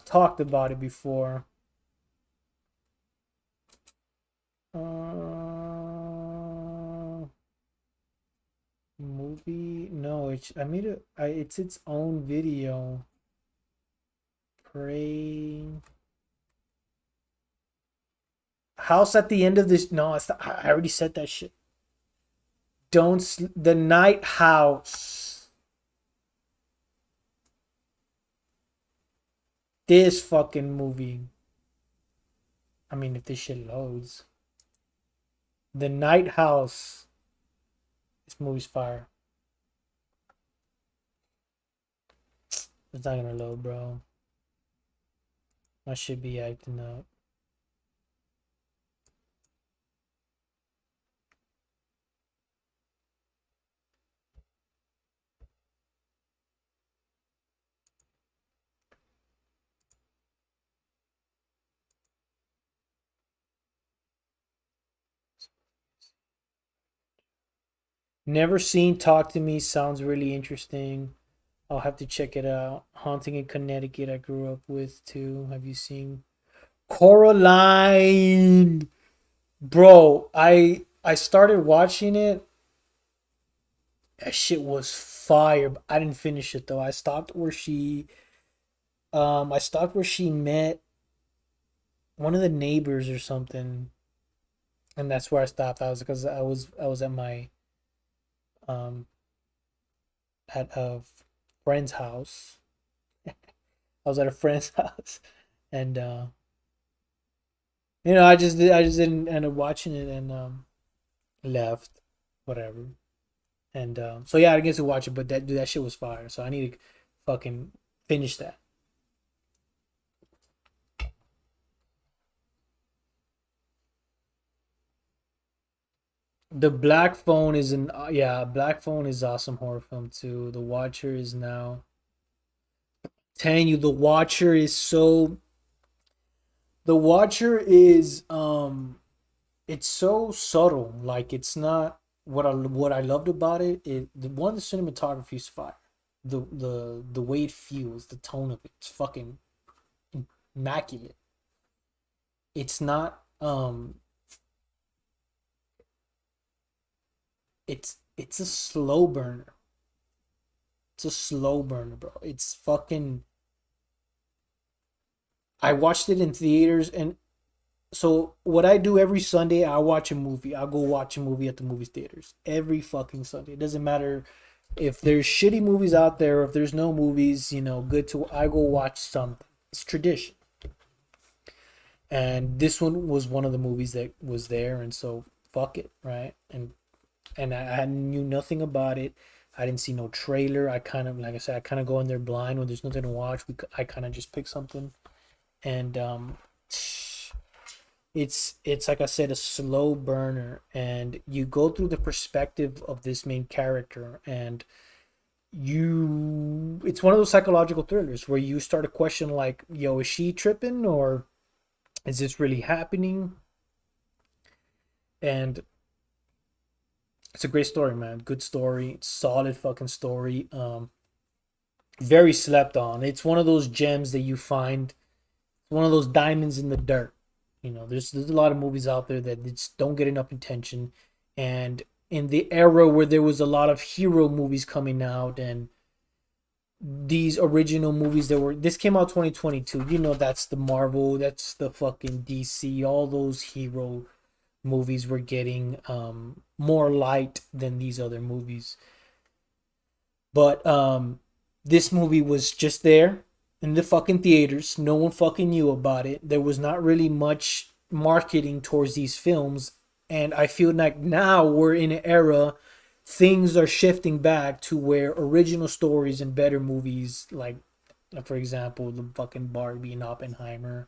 talked about it before. Movie? No, it's its own video. Pray. House at the end of this. No, I already said that shit. The Night House. This fucking movie. I mean, if this shit loads. The Night House. This movie's fire. It's not gonna load, bro. I should be acting up. Never seen. Talk to Me. Sounds really interesting. I'll have to check it out. Haunting in Connecticut. I grew up with too. Have you seen Coraline? Bro, I started watching it. That shit was fire. I didn't finish it though. I stopped where she met one of the neighbors or something. And that's where I stopped. I was because I was at my at a friend's house. I was at a friend's house, and I just didn't end up watching it and left, whatever. And so yeah, I didn't get to watch it, but that shit was fire. So I need to fucking finish that. The Black Phone is Black Phone is awesome horror film too. The Watcher is now. I'm telling you, The Watcher is so. The Watcher is it's so subtle. Like it's not what I loved about it. The cinematography is fire. The way it feels, the tone of it, it's fucking immaculate. It's not it's a slow burner. It's a slow burner, bro. It's fucking. I watched it in theaters, and so what I do every Sunday, I watch a movie. I'll go watch a movie at the movie theaters every fucking Sunday. It doesn't matter if there's shitty movies out there, or if there's no movies, I go watch something. It's tradition. And this one was one of the movies that was there, and so fuck it, right? And I knew nothing about it. I didn't see no trailer. I kind of, like I said, I kind of go in there blind when there's nothing to watch. I kind of just pick something, and it's like I said, a slow burner, and you go through the perspective of this main character, and it's one of those psychological thrillers where you start to question like, yo, is she tripping or is this really happening? And it's a great story, man. Good story. Solid fucking story. Very slept on. It's one of those gems that you find. One of those diamonds in the dirt. There's a lot of movies out there that just don't get enough attention. And in the era where there was a lot of hero movies coming out, and these original movies that were, this came out 2022. You know, that's the Marvel, that's the fucking DC, all those hero movies were getting more light than these other movies. But this movie was just there in the fucking theaters. No one fucking knew about it. There was not really much marketing towards these films. And I feel like now we're in an era, things are shifting back to where original stories and better movies, like, for example, the fucking Barbie and Oppenheimer,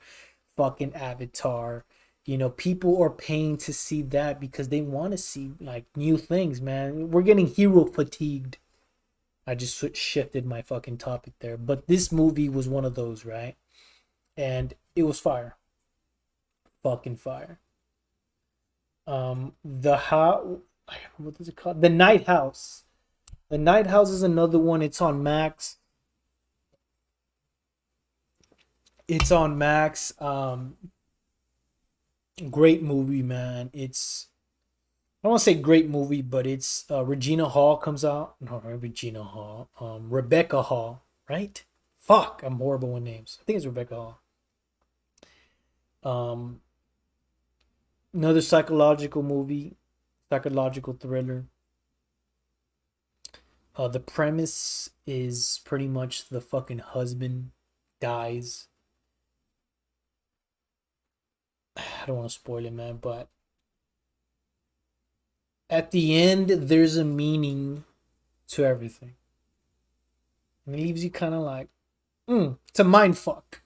fucking Avatar. You know, people are paying to see that because they want to see like new things, man. We're getting hero fatigued. I just shifted my fucking topic there. But this movie was one of those, right? And it was fire. Fucking fire. The how what is it called? The Night House. The Night House is another one. It's on Max. It's on Max. Great movie, man. It's, I don't want to say great movie, but it's Regina Hall comes out. No, not Regina Hall. Rebecca Hall, right? Fuck, I'm horrible with names. I think it's Rebecca Hall. Um, Another psychological movie, psychological thriller. The premise is pretty much the fucking husband dies. I don't want to spoil it, man, but at the end, there's a meaning to everything. And it leaves you kind of like, it's a mind fuck.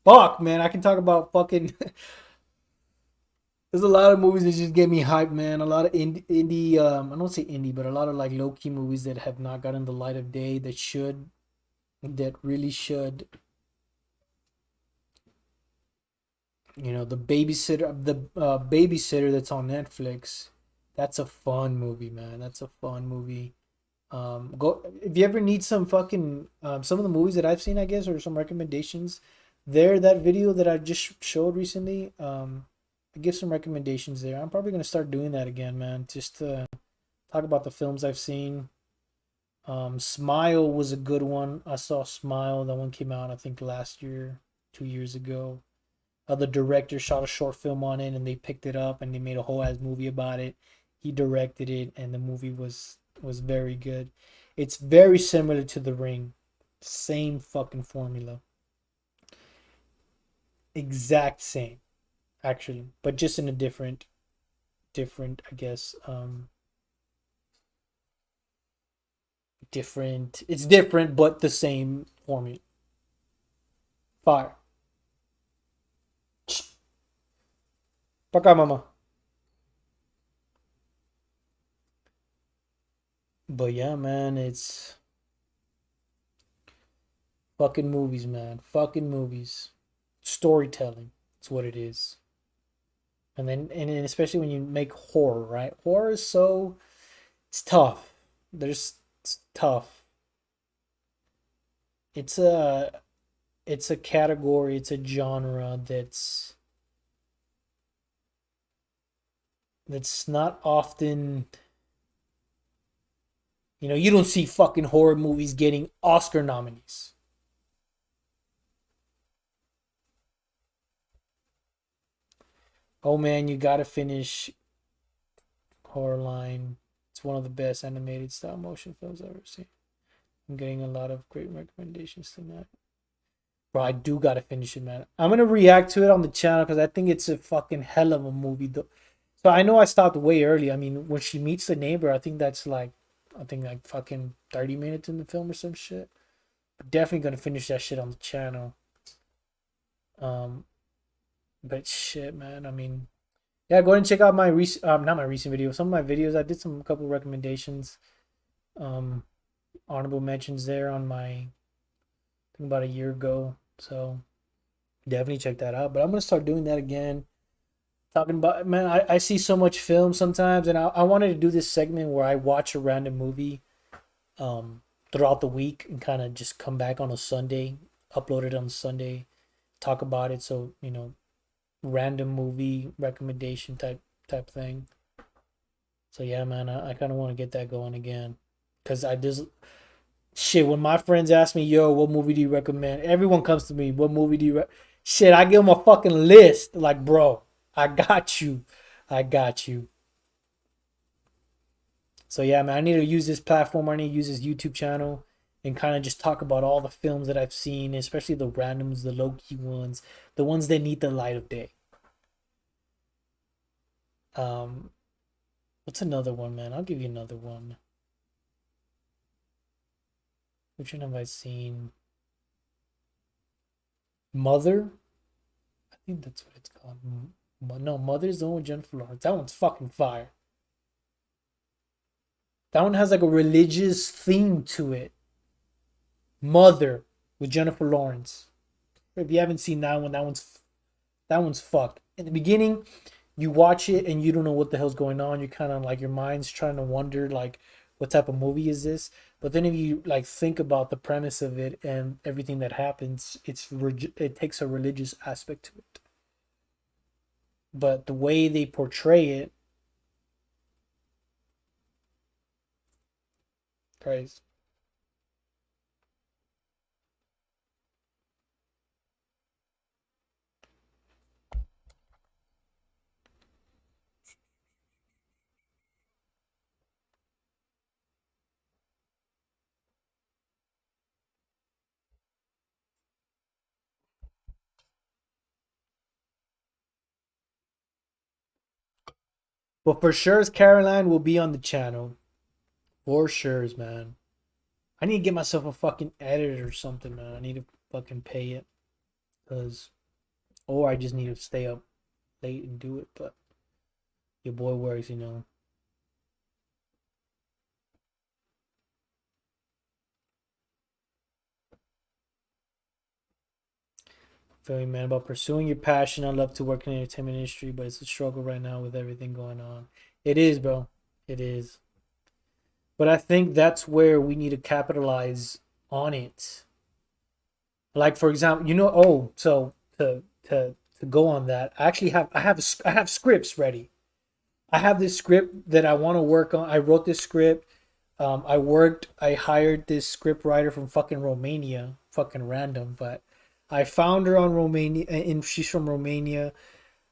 Fuck, man. I can talk about fucking. There's a lot of movies that just get me hyped, man. A lot of indie, I don't say indie, but a lot of like low key movies that have not gotten the light of day that should, that really should. You know, the babysitter that's on Netflix. That's a fun movie, man. That's a fun movie. Go if you ever need some fucking some of the movies that I've seen, I guess, or some recommendations. There, that video that I just showed recently. I give some recommendations there. I'm probably gonna start doing that again, man. Just to talk about the films I've seen. Smile was a good one. I saw Smile. That one came out, I think, last year, 2 years ago. The director shot a short film on it, and they picked it up and they made a whole ass movie about it. He directed it, and the movie was very good. It's very similar to The Ring, same fucking formula, exact same, actually, but just in a different, I guess, different. It's different, but the same formula. Fire. Пока, mama. But yeah, man, it's fucking movies, man. Fucking movies. Storytelling. It's what it is. And then especially when you make horror, right? Horror is so, it's tough. It's tough. It's a it's a category, it's a genre that's not often, you don't see fucking horror movies getting Oscar nominees. Oh man, you gotta finish Coraline. It's one of the best animated stop motion films I've ever seen. I'm getting a lot of great recommendations tonight. Bro, I do gotta finish it, man. I'm gonna react to it on the channel because I think it's a fucking hell of a movie, though. So I know I stopped way early. I mean, when she meets the neighbor, I think like fucking 30 minutes in the film or some shit. Definitely gonna finish that shit on the channel. Um, but shit, man. I mean, yeah, go ahead and check out my recent, not my recent video, some of my videos. I did some couple recommendations, um, honorable mentions there on my, I think about a year ago. So definitely check that out. But I'm gonna start doing that again. Talking about, man, I see so much film sometimes, and I wanted to do this segment where I watch a random movie throughout the week and kind of just come back on a Sunday, upload it on Sunday, talk about it. So, random movie recommendation type thing. So yeah, man, I kind of want to get that going again, because I just, Shit, when my friends ask me, yo, what movie do you recommend? Everyone comes to me, what movie do you Shit, I give them a fucking list. Like, bro, I got you. I got you. So yeah, man, I need to use this platform. I need to use this YouTube channel and kind of just talk about all the films that I've seen, especially the randoms, the low key ones, the ones that need the light of day. Um, what's another one, man? I'll give you another one. Which one have I seen? Mother? I think that's what it's called. No, Mother's the one with Jennifer Lawrence. That one's fucking fire. That one has like a religious theme to it. Mother with Jennifer Lawrence. If you haven't seen that one, that one's fucked. In the beginning, you watch it and you don't know what the hell's going on. You're kind of like your mind's trying to wonder like what type of movie is this? But then if you like think about the premise of it and everything that happens, it takes a religious aspect to it. But the way they portray it, crazy. But for sure, Caroline will be on the channel. For sure, man. I need to get myself a fucking editor or something, man. I need to fucking pay it. Cause or I just need to stay up late and do it, but your boy works. Feel me, man, about pursuing your passion. I love to work in the entertainment industry, but it's a struggle right now with everything going on. It is, bro. It is. But I think that's where we need to capitalize on it. Like for example, so to go on that, I have scripts ready. I have this script that I want to work on. I wrote this script. I hired this script writer from fucking Romania, fucking random, but I found her on Romania, and she's from Romania.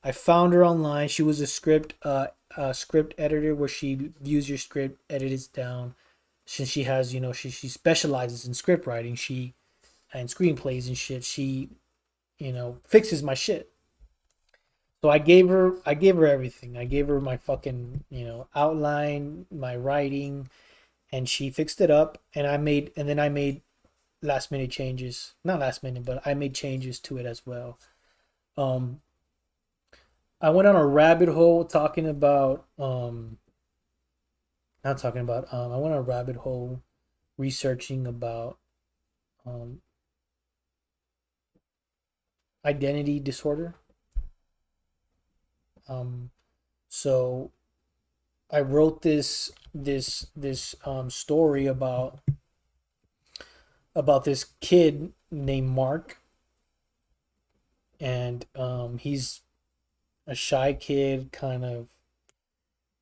I found her online. She was a script editor where she views your script, edits it down. Since she has, she specializes in script writing, and screenplays and shit. She, fixes my shit. So I gave her everything. I gave her my fucking, outline, my writing, and she fixed it up. And then I made last minute changes. Not last minute, but I made changes to it as well. Um, I went on a rabbit hole talking about, not talking about, I went on a rabbit hole researching about um, identity disorder. Um, so I wrote this story about this kid named Mark, and he's a shy kid, kind of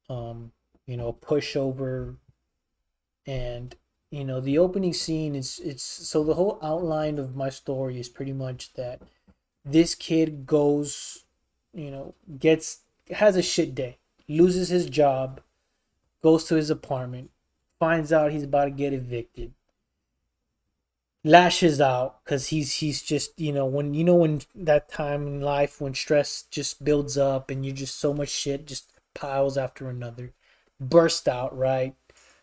pushover, and the opening scene is it's so the whole outline of my story is pretty much that this kid goes, gets has a shit day, loses his job, goes to his apartment, finds out he's about to get evicted, lashes out because he's just when that time in life when stress just builds up and you just so much shit just piles after another, burst out, right,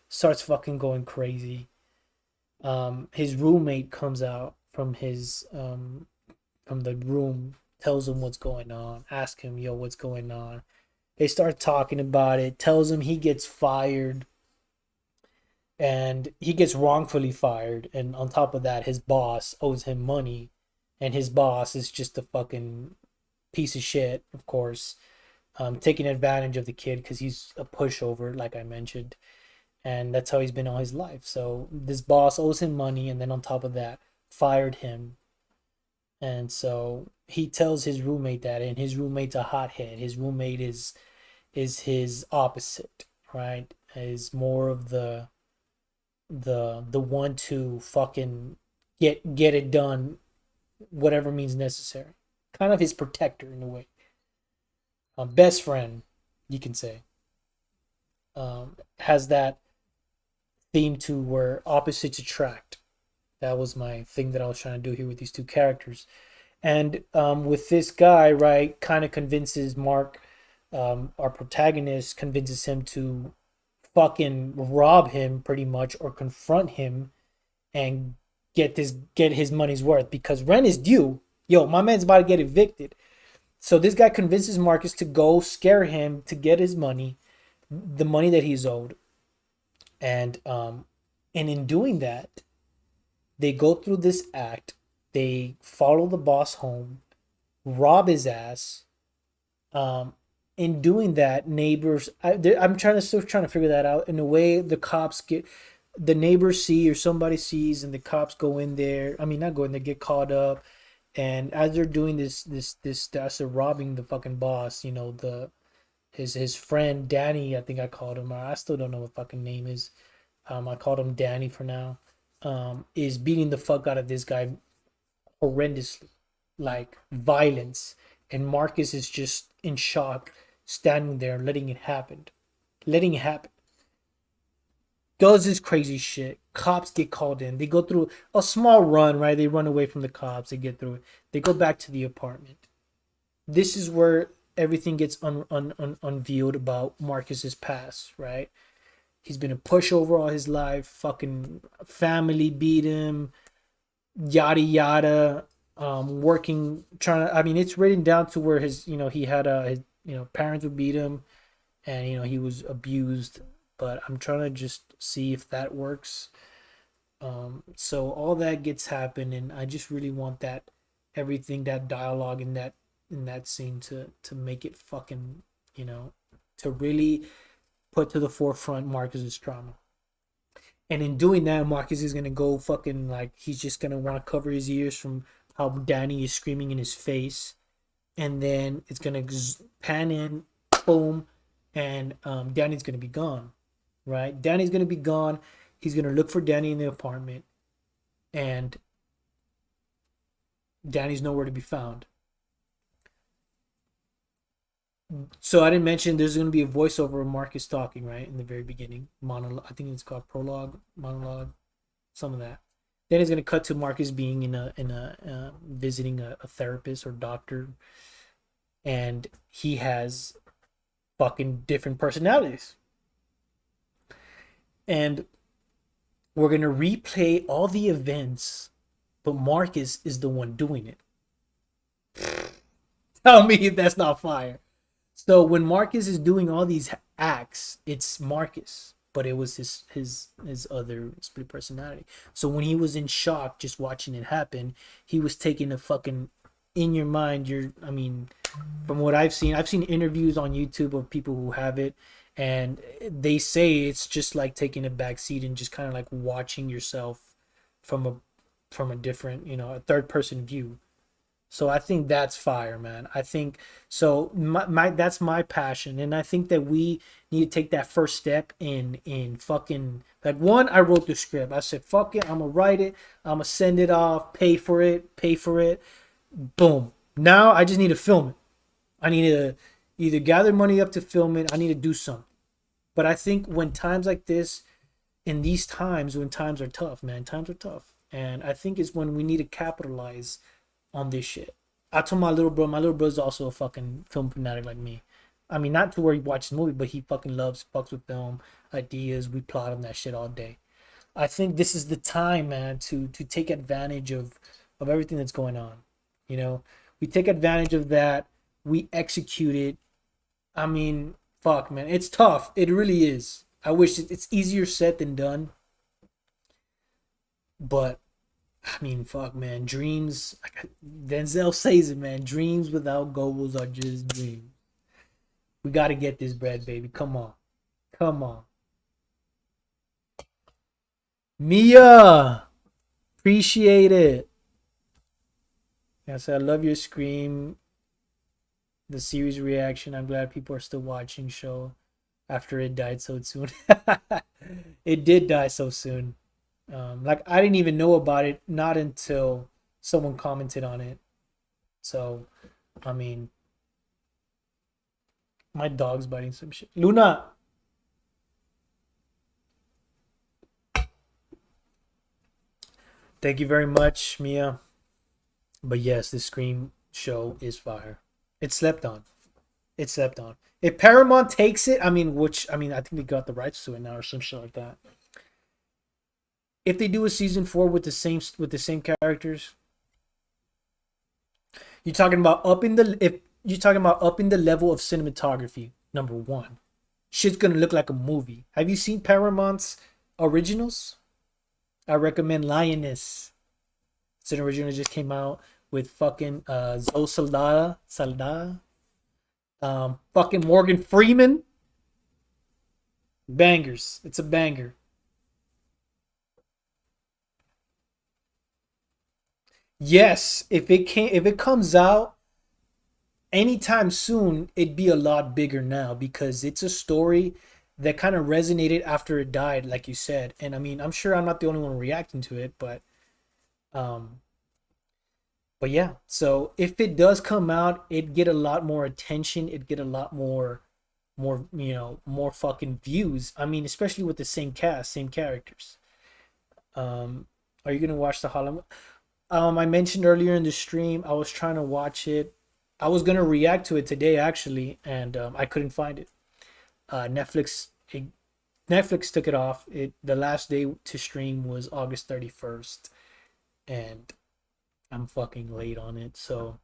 starts fucking going crazy. His roommate comes out from the room, tells him what's going on, ask him, yo, what's going on. They start talking about it, tells him he gets fired, and he gets wrongfully fired, and on top of that his boss owes him money, and his boss is just a fucking piece of shit, of course, taking advantage of the kid because he's a pushover, like I mentioned, and that's how he's been all his life. So this boss owes him money, and then on top of that fired him. And so he tells his roommate that, and his roommate's a hothead. His roommate is his opposite, right? Is more of the the one to fucking get it done, whatever means necessary. Kind of his protector in a way. Best friend, you can say. Has that theme to where opposites attract. That was my thing that I was trying to do here with these two characters. And with this guy, right, kind of convinces Mark, our protagonist, convinces him to fucking rob him pretty much or confront him and get his money's worth because rent is due. Yo, my man's about to get evicted. So this guy convinces Marcus to go scare him to get his money, the money that he's owed. And in doing that, they go through this act. They follow the boss home, rob his ass. In doing that, neighbors. I'm still trying to figure that out. In a way, the neighbors see or somebody sees, and the cops go in there. I mean, not go in there, get caught up. And as they're doing as they're robbing the fucking boss, his friend Danny, I think I called him. I still don't know what fucking name is. I called him Danny for now. Is beating the fuck out of this guy horrendously, like violence, and Marcus is just in shock, standing there, letting it happen. Does this crazy shit. Cops get called in. They go through a small run, right? They run away from the cops. They get through it. They go back to the apartment. This is where everything gets unveiled about Marcus's past, right? He's been a pushover all his life. Fucking family beat him. Yada yada. Working, trying to. I mean, it's written down to where he had his parents would beat him, and he was abused. But I'm trying to just see if that works. So all that gets happened, and I just really want that dialogue in that scene to make it fucking to really put to the forefront Marcus's trauma. And in doing that, Marcus is gonna go fucking like he's just gonna want to cover his ears from how Danny is screaming in his face, and then it's gonna pan in, boom, and Danny's gonna be gone, right? Danny's gonna be gone. He's gonna look for Danny in the apartment, and Danny's nowhere to be found. So I didn't mention there's going to be a voiceover of Marcus talking right in the very beginning. Monologue. I think it's called prologue, monologue, some of that. Then it's going to cut to Marcus being in a visiting a therapist or doctor, and he has fucking different personalities. And we're going to replay all the events, but Marcus is the one doing it. Tell me if that's not fire. So when Marcus is doing all these acts, it's Marcus, but it was his other split personality. So when he was in shock just watching it happen, he was taking a fucking in your mind. I mean, from what I've seen interviews on YouTube of people who have it, and they say it's just like taking a back seat and just kind of like watching yourself from a different, a third person view. So I think that's fire, man. I think so. My that's my passion, and I think that we need to take that first step in fucking like one. I wrote the script. I said, "Fuck it, I'm gonna write it. I'm gonna send it off. Pay for it. Boom. Now I just need to film it. I need to either gather money up to film it. I need to do something. But I think when times like this, in these times when times are tough, man, times are tough, and I think it's when we need to capitalize on this shit. I told my little bro, my little brother's also a fucking film fanatic like me. I mean, not to where he watches movies, but he fucking fucks with film ideas. We plot on that shit all day. I think this is the time, man, to take advantage of everything that's going on. We take advantage of that. We execute it. I mean, fuck, man, it's tough. It really is. I wish it's easier said than done, but I mean, fuck, man. Dreams, like Denzel says it, man. Dreams without goals are just dreams. We got to get this bread, baby. Come on. Come on. Mia, appreciate it. I said, I love your scream. The series reaction. I'm glad people are still watching show after it died so soon. It did die so soon. Like I didn't even know about it not until someone commented on it. So, I mean, my dog's biting some shit. Luna, thank you very much, Mia. But yes, this Scream show is fire. It's slept on. It's slept on. If Paramount takes it, I mean, I think they got the rights to it now or some shit like that. If they do a season 4 with the same characters, you're talking about up in the if you're talking about up in the level of cinematography. Number one, shit's gonna look like a movie. Have you seen Paramount's originals? I recommend Lioness. It's an original that just came out with fucking Zoe Saldana, fucking Morgan Freeman. Bangers. It's a banger. Yes, if it comes out anytime soon, it'd be a lot bigger now because it's a story that kind of resonated after it died, like you said. And I mean, I'm sure I'm not the only one reacting to it, um, but yeah. So if it does come out, it'd get a lot more attention. It'd get a lot more more fucking views. I mean, especially with the same cast, same characters. Are you gonna watch the Hollow? I mentioned earlier in the stream I was trying to watch it. I was gonna react to it today actually, and I couldn't find it. Netflix took it off. The last day to stream was August 31st, and I'm fucking late on it. So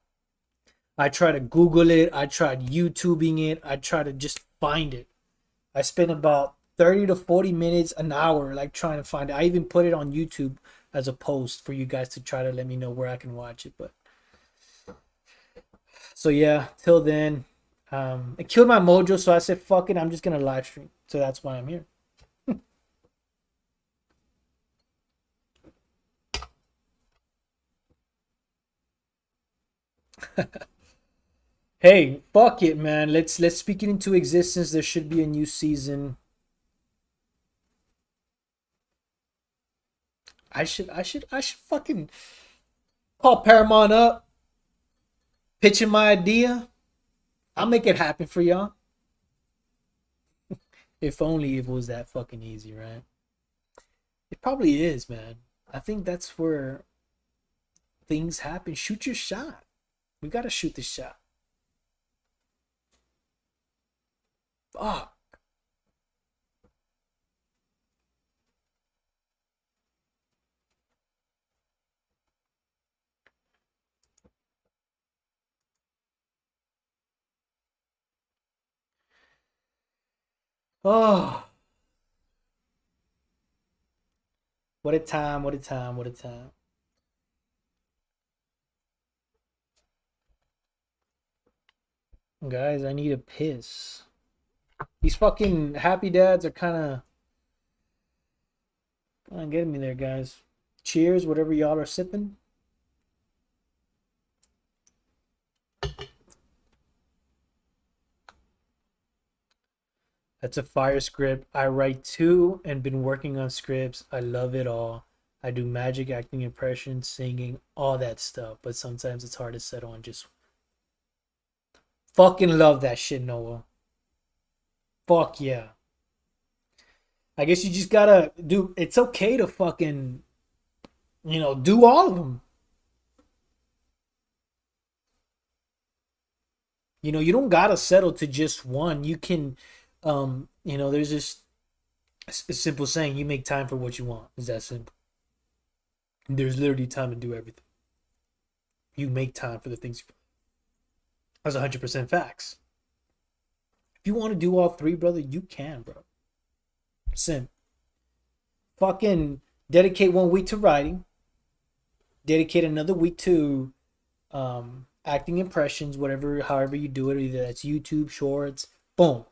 I tried to Google it. I tried YouTubing it. I tried to just find it. I spent about 30 to 40 minutes, an hour, like trying to find it. I even put it on YouTube as a post for you guys to try to let me know where I can watch it. But so yeah, till then, it killed my mojo. So I said, fuck it, I'm just gonna live stream. So that's why I'm here. Hey, fuck it, man. Let's speak it into existence. There should be a new season. I should fucking call Paramount up, pitching my idea. I'll make it happen for y'all. If only it was that fucking easy, right? It probably is, man. I think that's where things happen. Shoot your shot. We gotta shoot the shot. Fuck. Oh, what a time, what a time, what a time. Guys, I need a piss. These fucking happy dads are kind of getting me there, guys. Cheers, whatever y'all are sipping. That's a fire script. I write too and been working on scripts. I love it all. I do magic, acting, impressions, singing, all that stuff. But sometimes it's hard to settle on just fucking love that shit, Noah. Fuck yeah. I guess you just gotta do. It's okay to fucking do all of them. You don't gotta settle to just one. You can, there's just a simple saying: you make time for what you want. It's that simple. There's literally time to do everything. You make time for the things. That's 100% facts. If you want to do all three, brother, you can, bro. Sim. Fucking dedicate 1 week to writing. Dedicate another week to acting impressions, whatever, however you do it. Either that's YouTube shorts. Boom.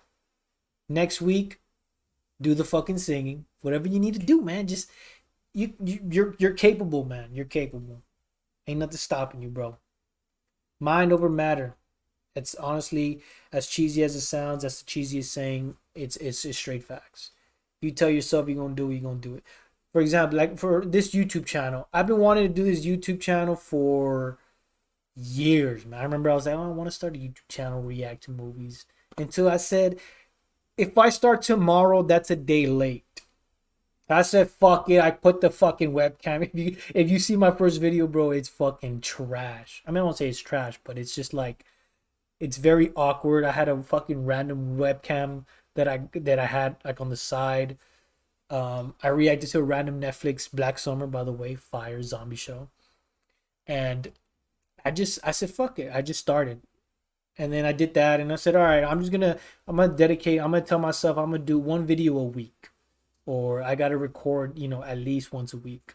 Next week, do the fucking singing. Whatever you need to do, man. Just you're capable, man. You're capable. Ain't nothing stopping you, bro. Mind over matter. It's honestly, as cheesy as it sounds, that's the cheesiest saying. It's straight facts. You tell yourself you're gonna do it, you're gonna do it. For example, like for this YouTube channel, I've been wanting to do this YouTube channel for years, man. I remember I was like, oh, I want to start a YouTube channel, react to movies. Until I said, if I start tomorrow, that's a day late. I said, fuck it. I put the fucking webcam. If you see my first video, bro, it's fucking trash. I mean, I won't say it's trash, but it's just like it's very awkward. I had a fucking random webcam that I had like on the side. I reacted to a random Netflix Black Summer, by the way, fire zombie show, and I said fuck it. I just started, and then I did that, and I said, all right, I'm gonna tell myself I'm gonna do one video a week, or I gotta record, at least once a week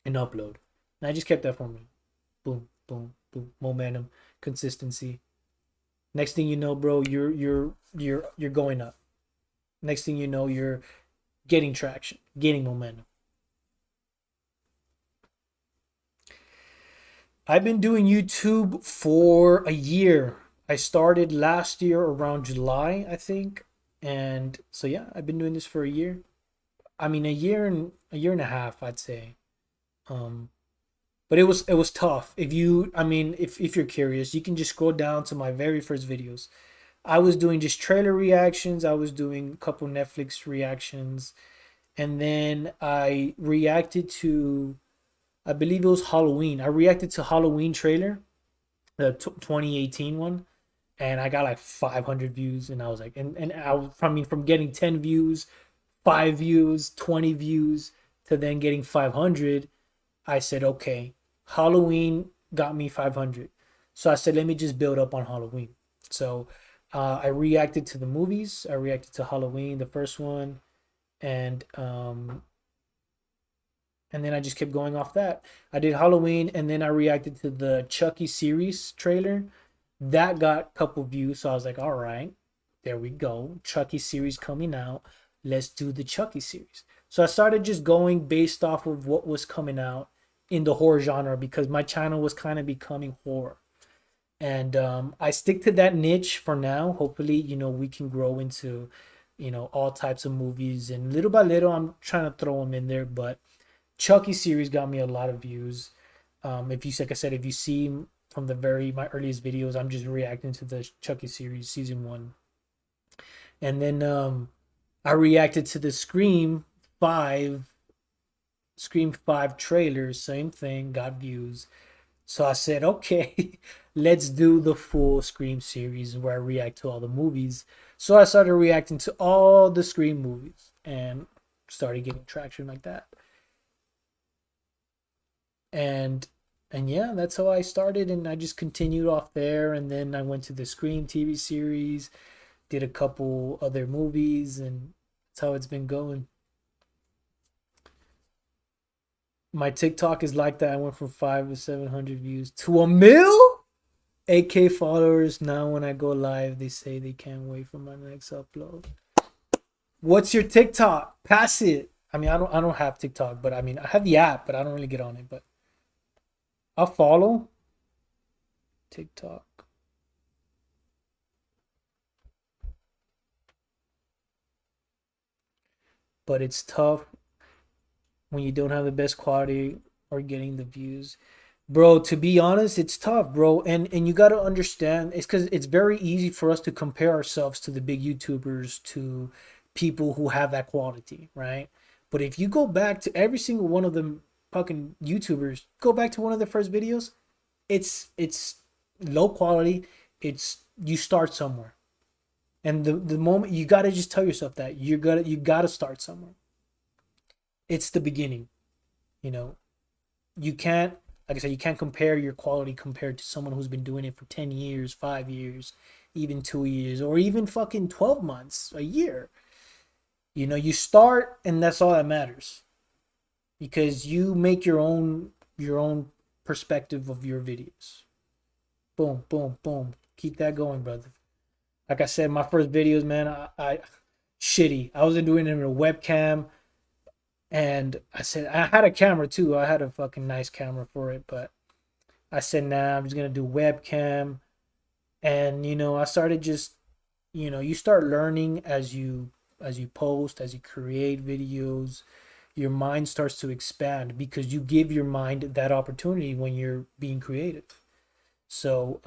and upload. And I just kept that for me. Boom, boom, boom. Momentum, consistency. Next thing you know, bro, you're going up. Next thing you know, you're getting traction, getting momentum. I've been doing YouTube for a year. I started last year around July, I think. And so yeah, I've been doing this for a year. I mean, a year and a half, I'd say. Um, but it was tough. If you're curious, you can just scroll down to my very first videos. I was doing just trailer reactions. I was doing a couple Netflix reactions, and then I reacted to, I believe it was Halloween. I reacted to Halloween trailer, the 2018 one, and I got like 500 views, and I was like, and from getting 10 views, 5 views, 20 views, to then getting 500. I said, okay, Halloween got me 500. So I said, let me just build up on Halloween. So I reacted to the movies. I reacted to Halloween, the first one, and and then I just kept going off that. I did Halloween, and then I reacted to the Chucky series trailer. That got a couple views, so I was like, all right, there we go. Chucky series coming out. Let's do the Chucky series. So I started just going based off of what was coming out in the horror genre, because my channel was kind of becoming horror. And I stick to that niche for now. Hopefully, we can grow into, all types of movies. And little by little, I'm trying to throw them in there. But Chucky series got me a lot of views. If you, like I said, if you see from my earliest videos, I'm just reacting to the Chucky series season one. And then I reacted to the Scream 5 trailer, same thing, got views. So I said, okay, let's do the full Scream series where I react to all the movies. So I started reacting to all the Scream movies and started getting traction like that. And yeah, that's how I started, and I just continued off there, and then I went to the Scream TV series, did a couple other movies, and that's how it's been going. My TikTok is like that. I went from 5 to 700 views to a mil. 8K followers. Now when I go live, they say they can't wait for my next upload. What's your TikTok? Pass it. I don't have TikTok, but I have the app, but I don't really get on it. But I'll follow TikTok. But it's tough when you don't have the best quality or getting the views. Bro, to be honest, it's tough, bro. And you got to understand, it's because it's very easy for us to compare ourselves to the big YouTubers, to people who have that quality, right? But if you go back to every single one of them fucking YouTubers, go back to one of their first videos, it's low quality. It's you start somewhere. And the moment you gotta just tell yourself that you gotta start somewhere. It's the beginning. You know, you can't, like I said, you can't compare your quality compared to someone who's been doing it for 10 years, 5 years, even 2 years, or even fucking 12 months, a year. You start, and that's all that matters, because you make your own perspective of your videos. Boom, boom, boom. Keep that going, brother. Like I said, my first videos, man, I shitty. I wasn't doing it in a webcam, and I said I had a camera too. I had a fucking nice camera for it, but I said, nah, I'm just gonna do webcam. And I started just, you start learning as you post, as you create videos. your mind starts to expand because you give your mind that opportunity when you're being creative. So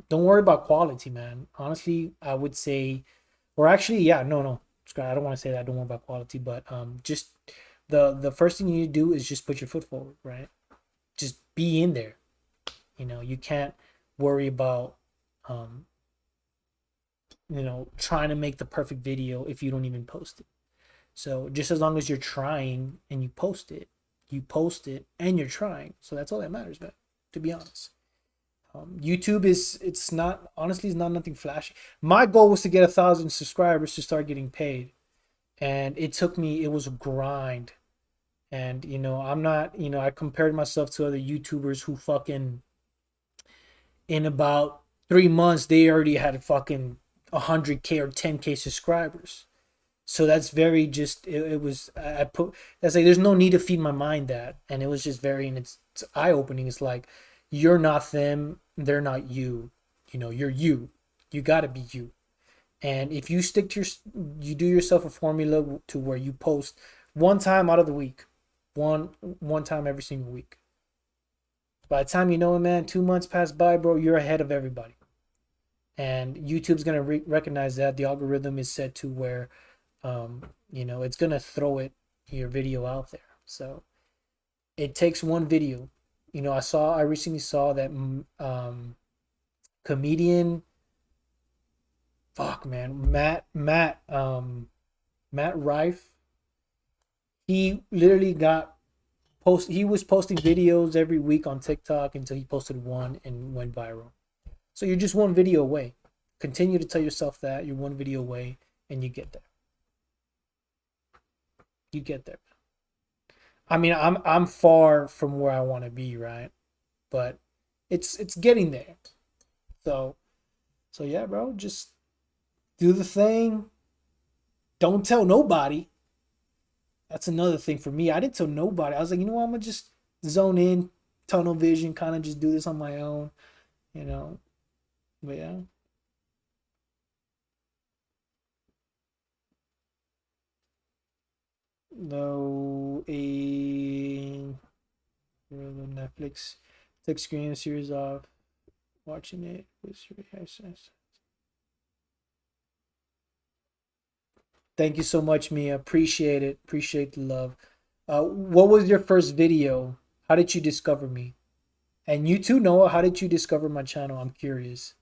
don't worry about quality, man. Honestly, I would say, or actually, yeah, no. I don't want to say that. I don't worry about quality, but just the first thing you need to do is just put your foot forward, right? Just be in there. You can't worry about um, trying to make the perfect video if you don't even post it. So just as long as you're trying and you post it and you're trying. So that's all that matters, man. To be honest. YouTube it's not, honestly, it's not nothing flashy. My goal was to get 1,000 subscribers to start getting paid, and it was a grind. And I'm not, I compared myself to other YouTubers who fucking in about 3 months they already had fucking 100K or 10K subscribers. So that's very just it was I put that's like there's no need to feed my mind that, and it was just very, and it's eye opening. It's like you're not them, they're not you. You're you. You gotta be you. And if you stick to you do yourself a formula to where you post one time out of the week, one time every single week. By the time you know it, man, 2 months pass by, bro, you're ahead of everybody. And YouTube's gonna recognize that. The algorithm is set to where it's gonna throw your video out there. So it takes one video. I recently saw that comedian, fuck man, Matt Rife. He literally he was posting videos every week on TikTok until he posted one and went viral. So you're just one video away. Continue to tell yourself that you're one video away, and you get there. You get there. I mean, I'm far from where I want to be, right? But it's getting there. So yeah, bro, just do the thing. Don't tell nobody. That's another thing for me. I didn't tell nobody. I was like, you know what? I'm gonna just zone in, tunnel vision, kind of just do this on my own, you know. But yeah. Though a Netflix took Scream series off, watching it was Thank you so much, Mia. Appreciate it. Appreciate the love. What was your first video? How did you discover me? And you too, Noah. How did you discover my channel? I'm curious.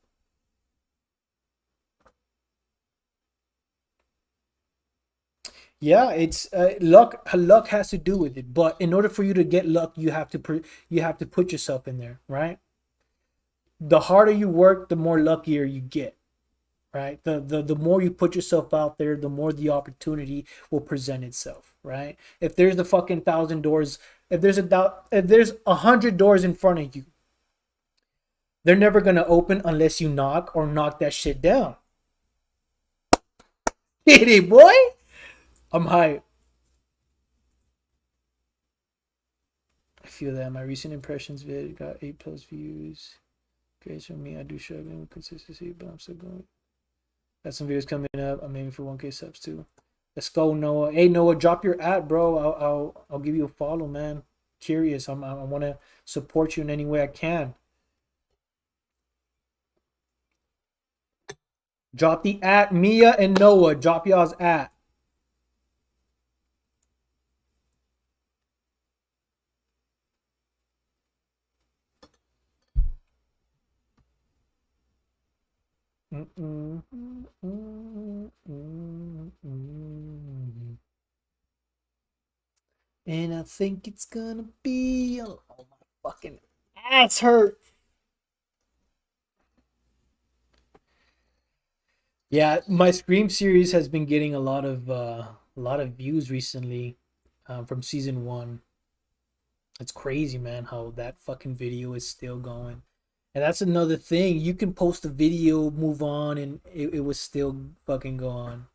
Yeah, it's luck. Luck has to do with it, but in order for you to get luck, you have to put yourself in there, right? The harder you work, the more luckier you get, right? The more you put yourself out there, the more the opportunity will present itself, right? If there's the fucking 1,000 doors, if there's 100 doors in front of you, they're never gonna open unless you knock or knock that shit down. Hit it, boy. I'm hyped. I feel that my recent impressions vid got 8+ views. Great for me. I do struggling with consistency, but I'm still going. Got some videos coming up. I'm aiming for 1K subs too. Let's go, Noah. Hey, Noah, drop your ad, bro. I'll give you a follow, man. Curious. I want to support you in any way I can. Drop the at, Mia and Noah. Drop y'all's at. And I think it's gonna be. Oh, my fucking ass hurt. Yeah, my Scream series has been getting a lot of views recently, from season 1. It's crazy, man, how that fucking video is still going. And that's another thing. You can post a video, move on, and it was still fucking go on.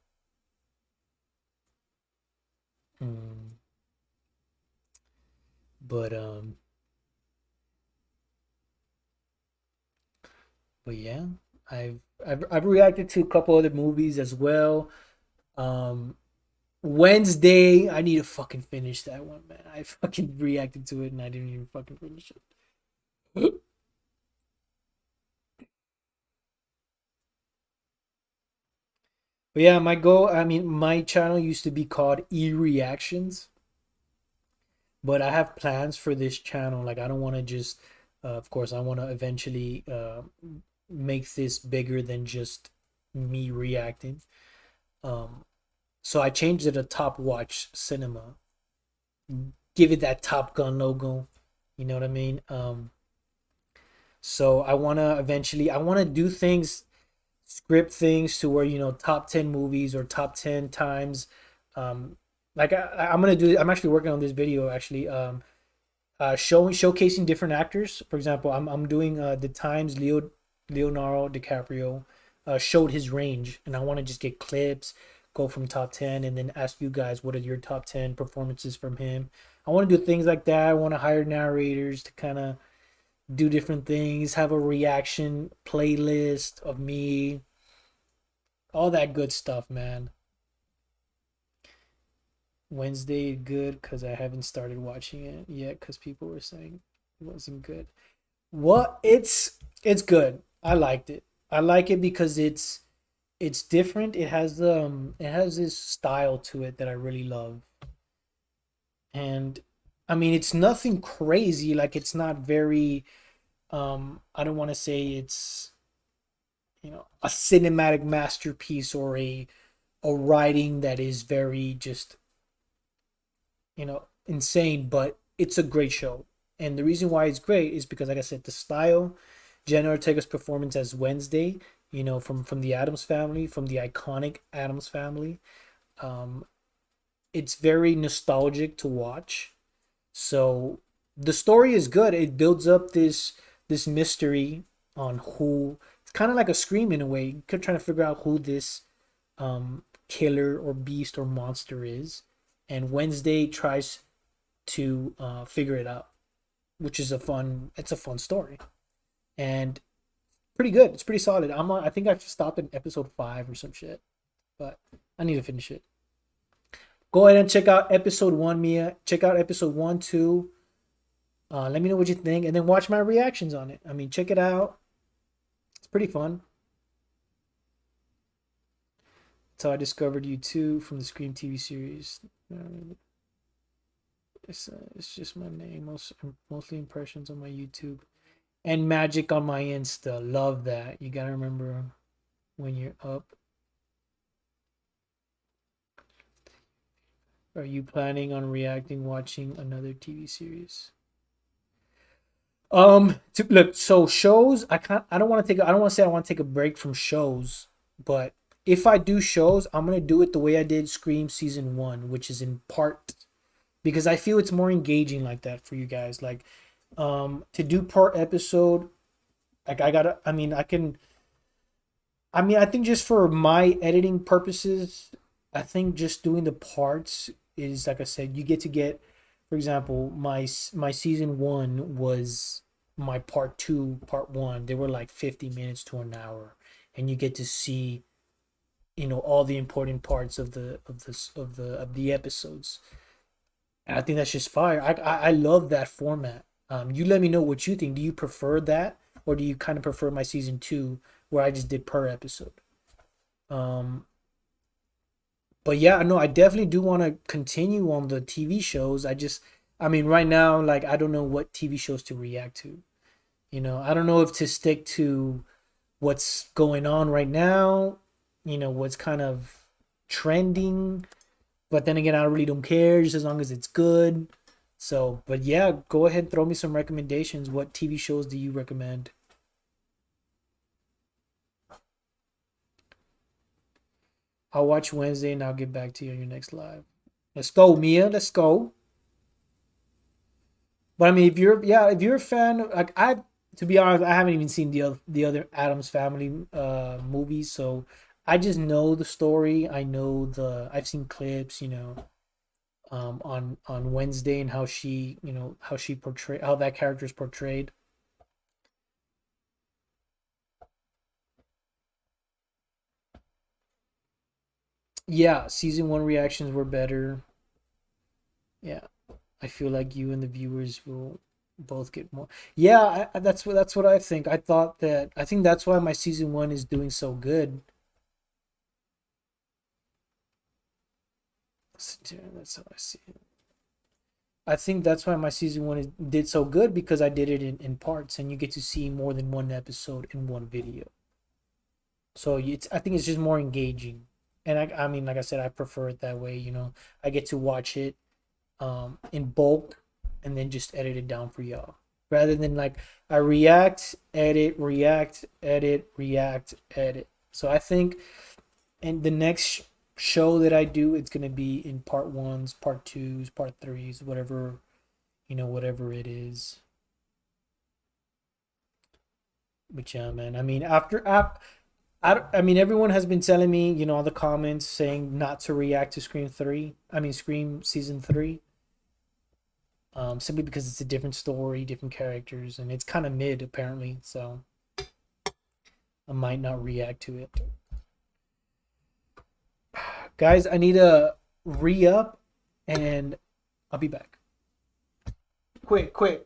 Hmm. But yeah, I've reacted to a couple other movies as well. Um Wednesday, I need to fucking finish that one, man. I fucking reacted to it and I didn't even fucking finish it. But yeah, my goal, I mean, my channel used to be called E Reactions, but I have plans for this channel. Like, I don't want to just, of course, I want to eventually make this bigger than just me reacting. Um, so I changed it to Top Watch Cinema. Give it that Top Gun logo. You know what I mean? So I want to eventually, I want to do things, script things to where, top 10 movies or top 10 times. Um, like I'm gonna do. I'm actually working on this video actually. Showcasing different actors. For example, I'm doing the times Leonardo DiCaprio showed his range, and I want to just get clips, go from top 10, and then ask you guys what are your top 10 performances from him. I want to do things like that. I want to hire narrators to kind of do different things, have a reaction playlist of me, all that good stuff, man. Wednesday good because I haven't started watching it yet because people were saying it wasn't good. What it's good. I liked it. I like it because it's different. It has this style to it that I really love. And I mean it's nothing crazy. Like it's not very I don't want to say it's a cinematic masterpiece or a writing that is very just insane, but it's a great show. And the reason why it's great is because, like I said, the style, Jenna Ortega's performance as Wednesday, from the Adams family, from the iconic Adams family, um, it's very nostalgic to watch. So the story is good. It builds up this mystery on who. It's kind of like a Scream in a way. You're trying to figure out who this killer or beast or monster is, and Wednesday tries to figure it out, which is it's a fun story and pretty good. It's pretty solid. I think I stopped at episode 5 or some shit, but I need to finish it. Go ahead and check out episode 1, Mia. Check out episode 1, 2. Let me know what you think, and then watch my reactions on it. I mean, check it out. It's pretty fun. That's how I discovered you too from the Scream TV series. It's just my name. Mostly impressions on my YouTube. And magic on my Insta. Love that. You gotta remember when you're up. Are you planning on reacting watching another TV series? Look, so shows, I don't want to take I don't want to say I want to take a break from shows, but if I do shows, I'm gonna do it the way I did Scream season 1, which is in part because I feel it's more engaging like that for you guys. Like, to do per episode, like I mean, I think just for my editing purposes, I think just doing the parts is like I said, you get, for example, my season 1 was my part 2, part 1. They were like 50 minutes to an hour, and you get to see all the important parts of the episodes. And I think that's just fire. I love that format. You let me know what you think. Do you prefer that, or do you kind of prefer my season 2 where I just did per episode? Um, but yeah, no, I definitely do want to continue on the TV shows. I mean, right now, like I don't know what TV shows to react to. I don't know if to stick to what's going on right now. What's kind of trending, but then again, I really don't care just as long as it's good. So, but yeah, go ahead, throw me some recommendations. What TV shows do you recommend? I'll watch Wednesday and I'll get back to you on your next live. Let's go, Mia. Let's go. But I mean, if you're a fan, like to be honest, I haven't even seen the other Adams Family movies, so I just know the story. I've seen clips, on Wednesday and how she portray how that character is portrayed. Yeah, season one reactions were better. Yeah, I feel like you and the viewers will both get more. Yeah, that's what I think. I think that's why my season one is doing so good. That's how I see it. I think that's why my season one did so good because I did it in parts, and you get to see more than one episode in one video. So I think it's just more engaging, and I mean, like I said, I prefer it that way. I get to watch it in bulk, and then just edit it down for y'all, rather than like I react, edit, react, edit. So I think, and the next show that I do, it's gonna be in part ones, part twos, part threes, whatever whatever it is. But yeah, man. I mean, I mean, everyone has been telling me, all the comments saying not to react to Scream 3. I mean, Scream season 3. Simply because it's a different story, different characters, and it's kind of mid apparently. So I might not react to it. Guys, I need to re up, and I'll be back. Quick, quick.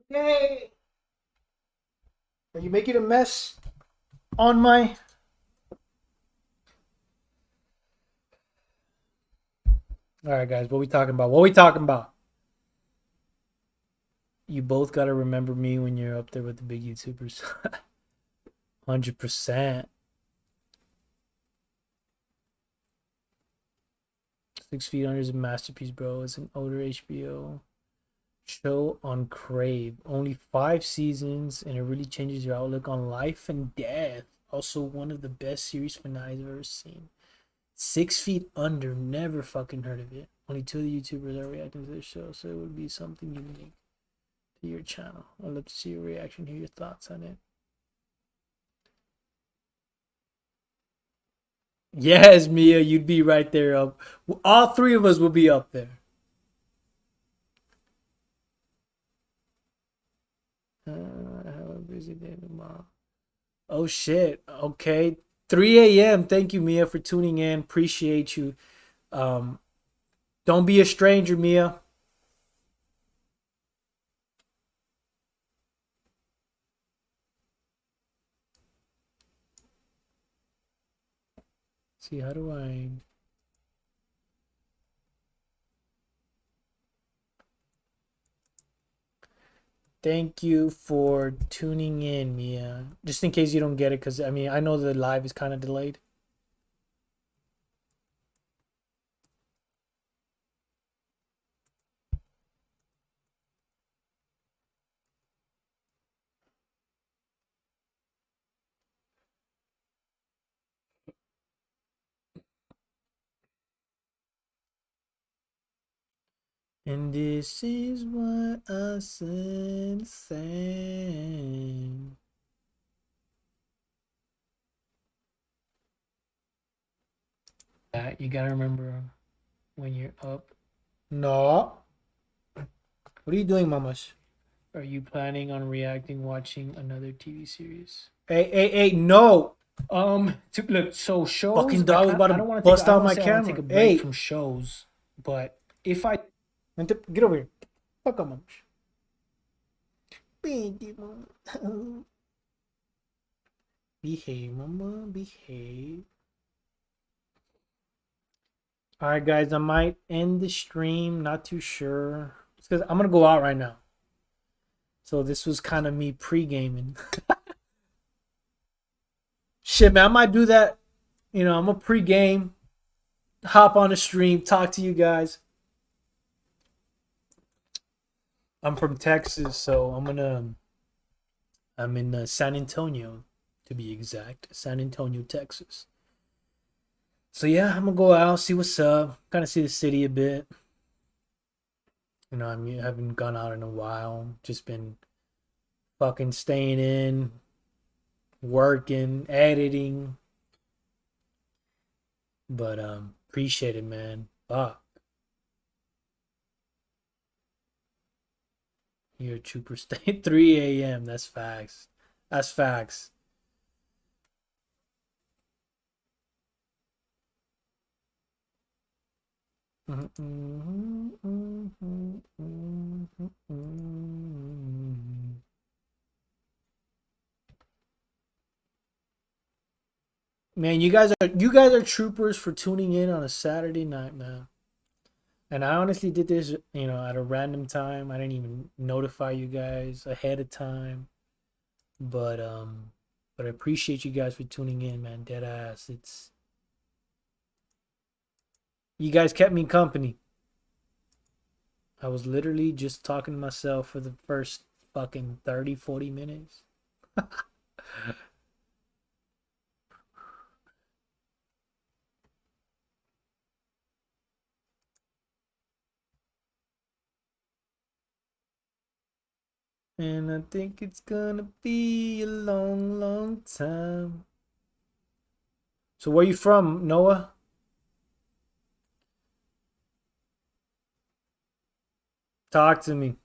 Yay! Are you making a mess on my? All right, guys. What we talking about? What we talking about? You both gotta remember me when you're up there with the big YouTubers. 100%. 6 Feet Under is a masterpiece, bro. It's an older HBO show on Crave. Only 5 seasons, and it really changes your outlook on life and death. Also, one of the best series finales I've ever seen. 6 Feet Under, never fucking heard of it. Only two of the YouTubers are reacting to this show, so it would be something unique to your channel. I'd love to see your reaction, hear your thoughts on it. Yes, Mia, you'd be right there up. All three of us will be up there. I have a busy day tomorrow. Oh shit. Okay. 3 a.m. Thank you, Mia, for tuning in. Appreciate you. Um, don't be a stranger, Mia. See, how do I? Thank you for tuning in, Mia. Just in case you don't get it, because I mean, I know the live is kind of delayed. And this is what I said. You gotta remember when you're up. No. What are you doing, mamas? Are you planning on reacting, watching another TV series? Hey, no. Look, so shows. Fucking dog was about to bust out my camera. Take a break from shows, but if I get over here, fuck up, mamas. Behave, mama, behave. All right, guys, I might end the stream. Not too sure. It's because I'm gonna go out right now. So this was kind of me pre-gaming. Shit, man, I might do that. You know, I'm a pre-game, hop on the stream, talk to you guys. I'm from Texas, so I'm in San Antonio, to be exact. San Antonio, Texas. So yeah, I'm gonna go out, see what's up, kind of see the city a bit. You know, I mean, I haven't gone out in a while. Just been fucking staying in, working, editing. But appreciate it, man. Fuck. You're a trooper. Stay 3 a.m. That's facts. That's facts. Man, you guys are troopers for tuning in on a Saturday night, man. And I honestly did this, you know, at a random time. I didn't even notify you guys ahead of time. But I appreciate you guys for tuning in, man. Dead ass. It's you guys kept me company. I was literally just talking to myself for the first fucking 30, 40 minutes. And I think it's gonna be a long, long time. So where you from, Noah? Talk to me.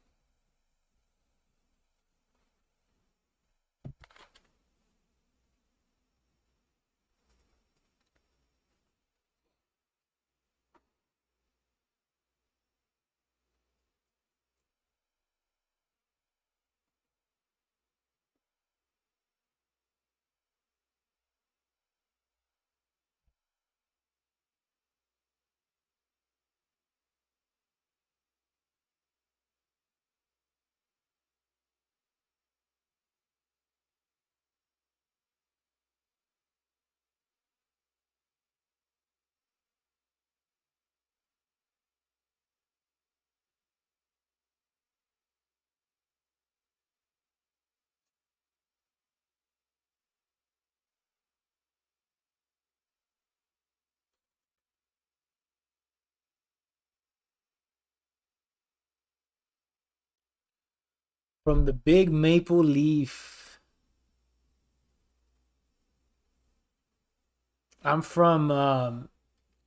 From the Big Maple Leaf. I'm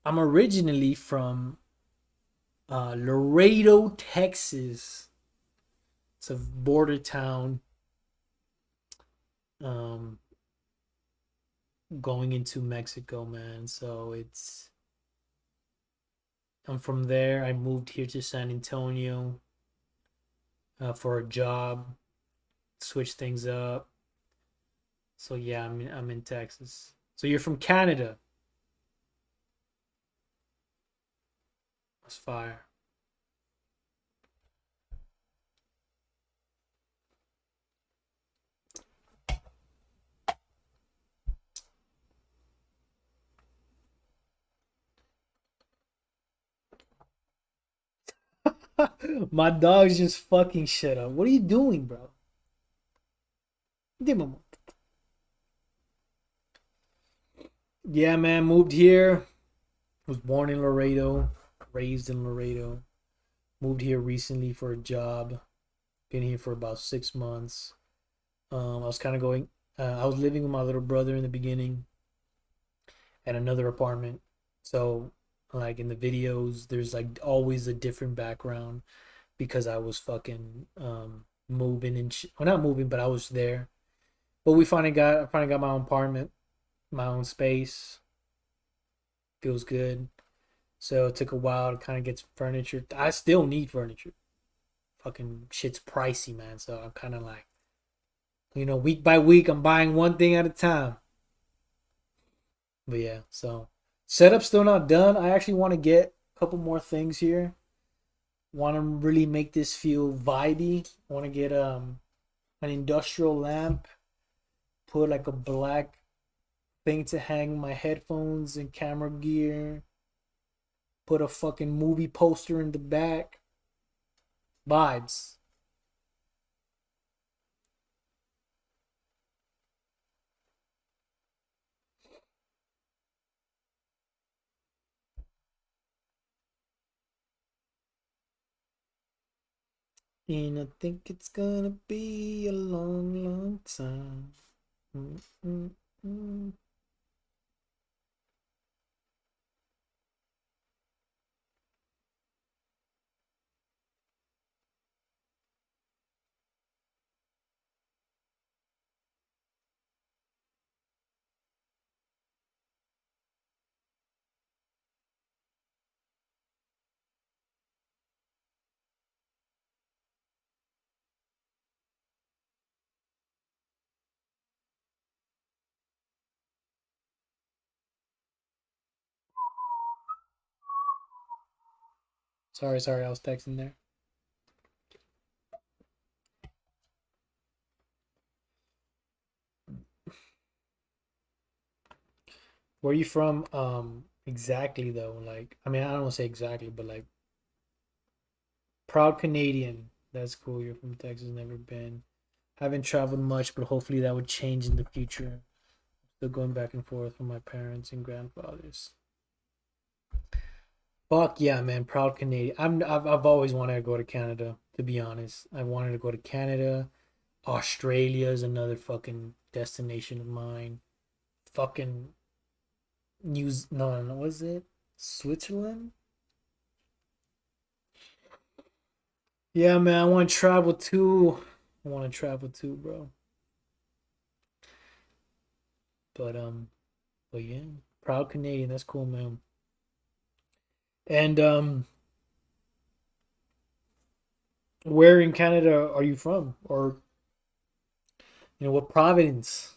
originally from Laredo, Texas. It's a border town. Going into Mexico, man. So I'm from there. I moved here to San Antonio for a job, switch things up. So yeah, I'm in Texas. So you're from Canada. That's fire. My dog's just fucking shit up. What are you doing, bro? Yeah, man, moved here. Was born in Laredo, raised in Laredo. Moved here recently for a job. Been here for about 6 months. I was kind of I was living with my little brother in the beginning at another apartment. So like in the videos, there's like always a different background because I was fucking moving and well, not moving, but I was there. But I finally got my own apartment, my own space. Feels good. So it took a while to kind of get some furniture. I still need furniture. Fucking shit's pricey, man. So I'm kind of like, week by week, I'm buying one thing at a time. But yeah, so setup still not done. I actually want to get a couple more things here. Want to really make this feel vibey. Want to get an industrial lamp. Put like a black thing to hang my headphones and camera gear. Put a fucking movie poster in the back. Vibes. And I think it's gonna be a long, long time. Mm-mm-mm. Sorry, I was texting there. Where are you from? Exactly though. Like, I mean, I don't want to say exactly, but like, proud Canadian. That's cool. You're from Texas. Never been. Haven't traveled much, but hopefully that would change in the future. Still going back and forth with my parents and grandfathers. Fuck yeah, man! Proud Canadian. I've always wanted to go to Canada. To be honest, I wanted to go to Canada. Australia is another fucking destination of mine. Fucking no, what is it? Switzerland? Yeah, man, I want to travel too. I want to travel too, bro. But but yeah, proud Canadian. That's cool, man. And where in Canada are you from, or what province?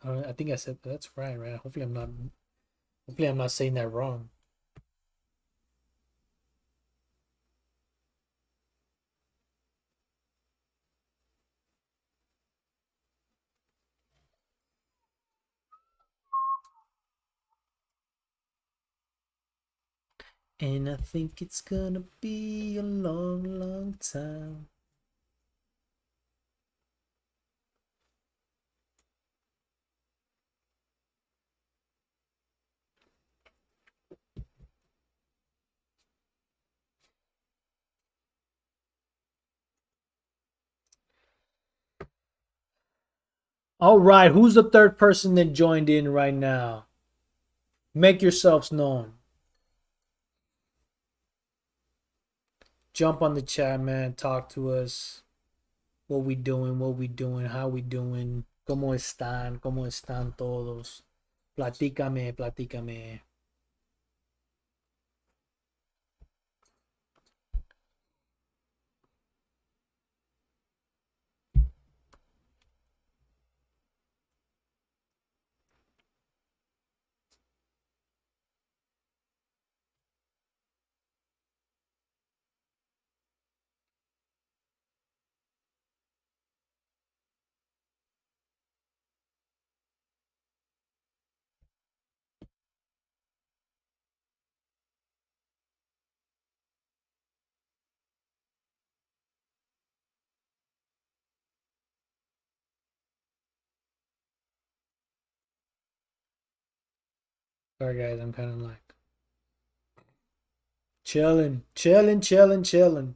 I think I said that's right, right? Hopefully I'm not saying that wrong. And I think it's gonna be a long, long time. All right, who's the third person that joined in right now? Make yourselves known. Jump on the chat, man. Talk to us. What we doing? What we doing? How we doing? ¿Cómo están? ¿Cómo están todos? Platícame, platícame. Sorry, guys. I'm kind of like chilling, chilling, chilling, chilling.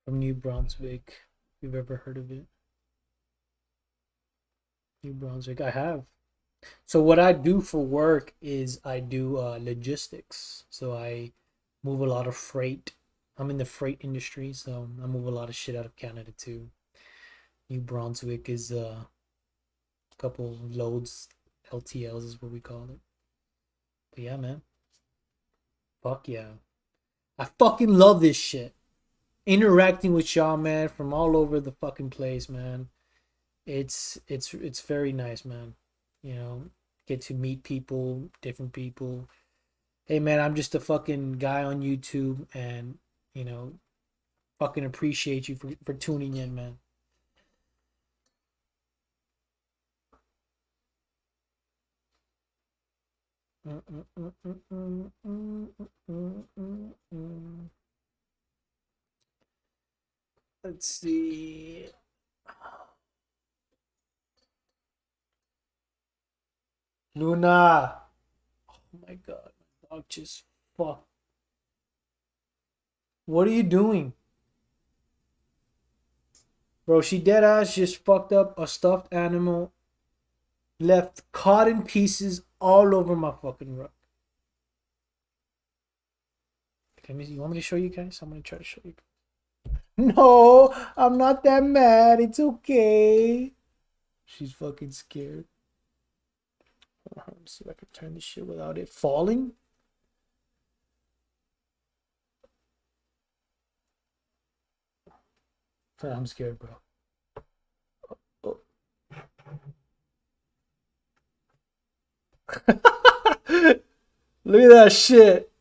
from New Brunswick. If you've ever heard of it. New Brunswick. I have. So what I do for work is I do logistics. So I move a lot of freight. I'm in the freight industry, so I move a lot of shit out of Canada too. New Brunswick is a couple loads, LTLs is what we call it. But yeah, man. Fuck yeah. I fucking love this shit. Interacting with y'all, man, from all over the fucking place, man. It's very nice, man. You know, get to meet people, different people. Hey, man, I'm just a fucking guy on YouTube, and you know, fucking appreciate you for tuning in, man. Let's see. Luna. Oh my god, my dog just fuck. What are you doing? Bro, she dead ass just fucked up a stuffed animal, left cotton pieces all over my fucking rug. Let me see. You want me to show you guys? I'm gonna try to show you. No, I'm not that mad. It's okay. She's fucking scared. Let me see if I can turn this shit without it falling. I'm scared, bro. Oh. Look at that shit.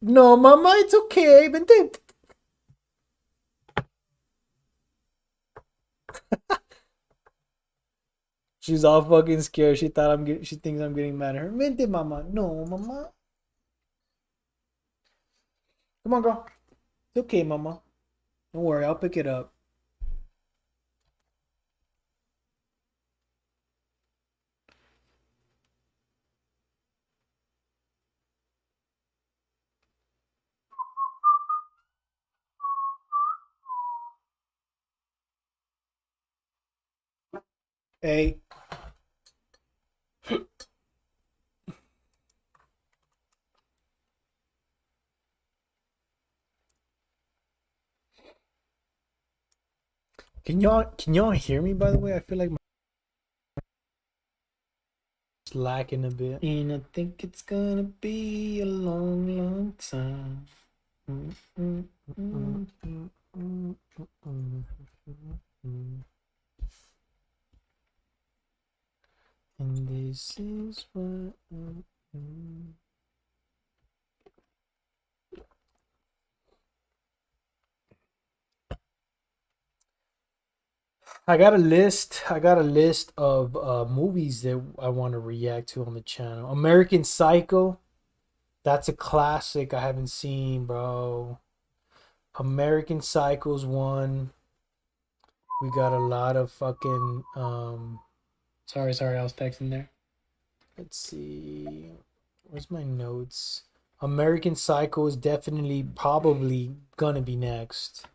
No, mama, it's okay. Vente. She's all fucking scared. She thinks I'm getting mad at her. Vente, mama. No, mama. Come on, girl. It's okay, mama. Don't worry, I'll pick it up. Hey. Can y'all hear me, by the way? I feel like my lacking a bit. And I think it's gonna be a long, long time. And this is what I got a list. I got a list of movies that I want to react to on the channel. American Psycho. That's a classic I haven't seen, bro. American Psycho's one. We got a lot of fucking sorry, I was texting there. Let's see. Where's my notes? American Psycho is definitely probably gonna be next.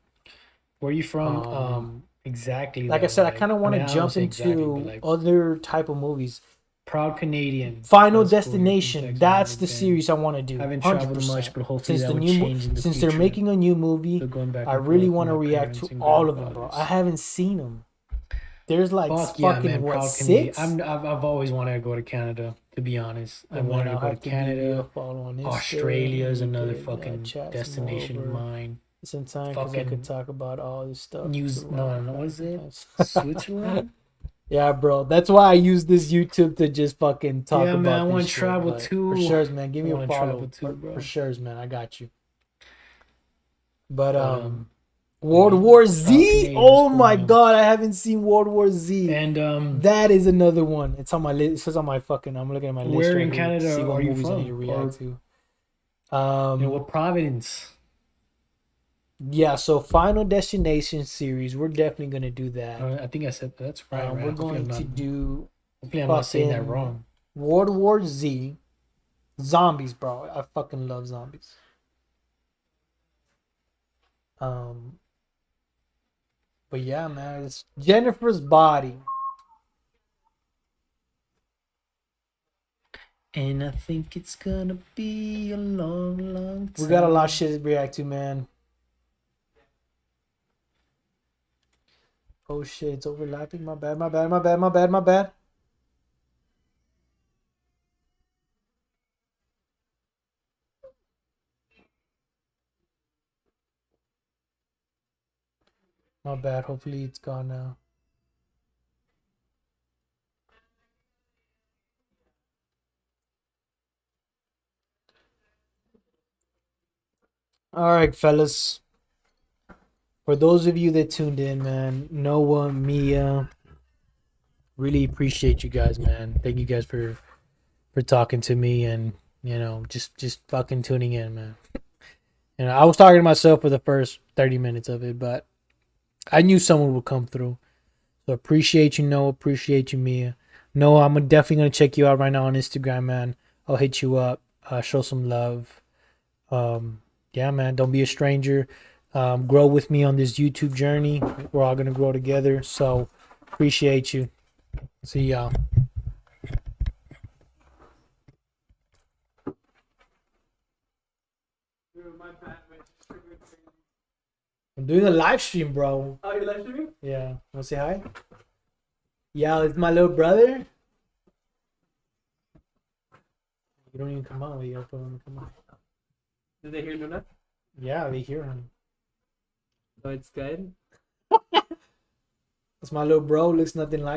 Where are you from? Exactly. Like I said, I kind of want to jump into other type of movies. Proud Canadian. Final Destination. That's the series I want to do. I haven't traveled much, but hopefully that will change in the since future. they're making a new movie, I really want to react to all of them, bro. I haven't seen them. There's like fucking what, 6? I've always wanted to go to Canada. To be honest, I wanted to go to Canada. Australia is another fucking destination of mine. Sometimes because I could talk about all this stuff. What is it? Switzerland? Yeah, bro. That's why I use this YouTube to just fucking talk about man, I want to travel too. For sure, man. Give me a follow. For sure, man. I got you. But World War Z. Oh my god, I haven't seen World War Z. And that is another one. It's on my list. It says on my fucking. I'm looking at my list. Where in Canada see what are you from? I need to react to. What province? Yeah, so Final Destination series, we're definitely gonna do that. I think I said that's right. We're going to do. Hopefully, I'm not saying that wrong. World War Z, zombies, bro. I fucking love zombies. Um, but yeah, man, it's Jennifer's Body. And I think it's gonna be a long, long time. We got a lot of shit to react to, man. Oh shit, it's overlapping. My bad, my bad, my bad, my bad, my bad. My bad. Hopefully it's gone now. All right, fellas. For those of you that tuned in, man, Noah, Mia, really appreciate you guys, man. Thank you guys for talking to me and just fucking tuning in, man. I was talking to myself for the first 30 minutes of it, but I knew someone would come through. So appreciate you, Noah. Appreciate you, Mia. Noah, I'm definitely gonna check you out right now on Instagram, man. I'll hit you up. Show some love. Yeah, man. Don't be a stranger. Grow with me on this YouTube journey. We're all gonna grow together. So appreciate you. See y'all. I'm doing a live stream, bro. Oh, you're live streaming? Yeah. Wanna say hi? Yeah, it's my little brother. You don't even come on. We gotta put him to come on. Did they hear Nuna? Yeah, they hear him. Oh, it's good. It's my little bro. Looks nothing like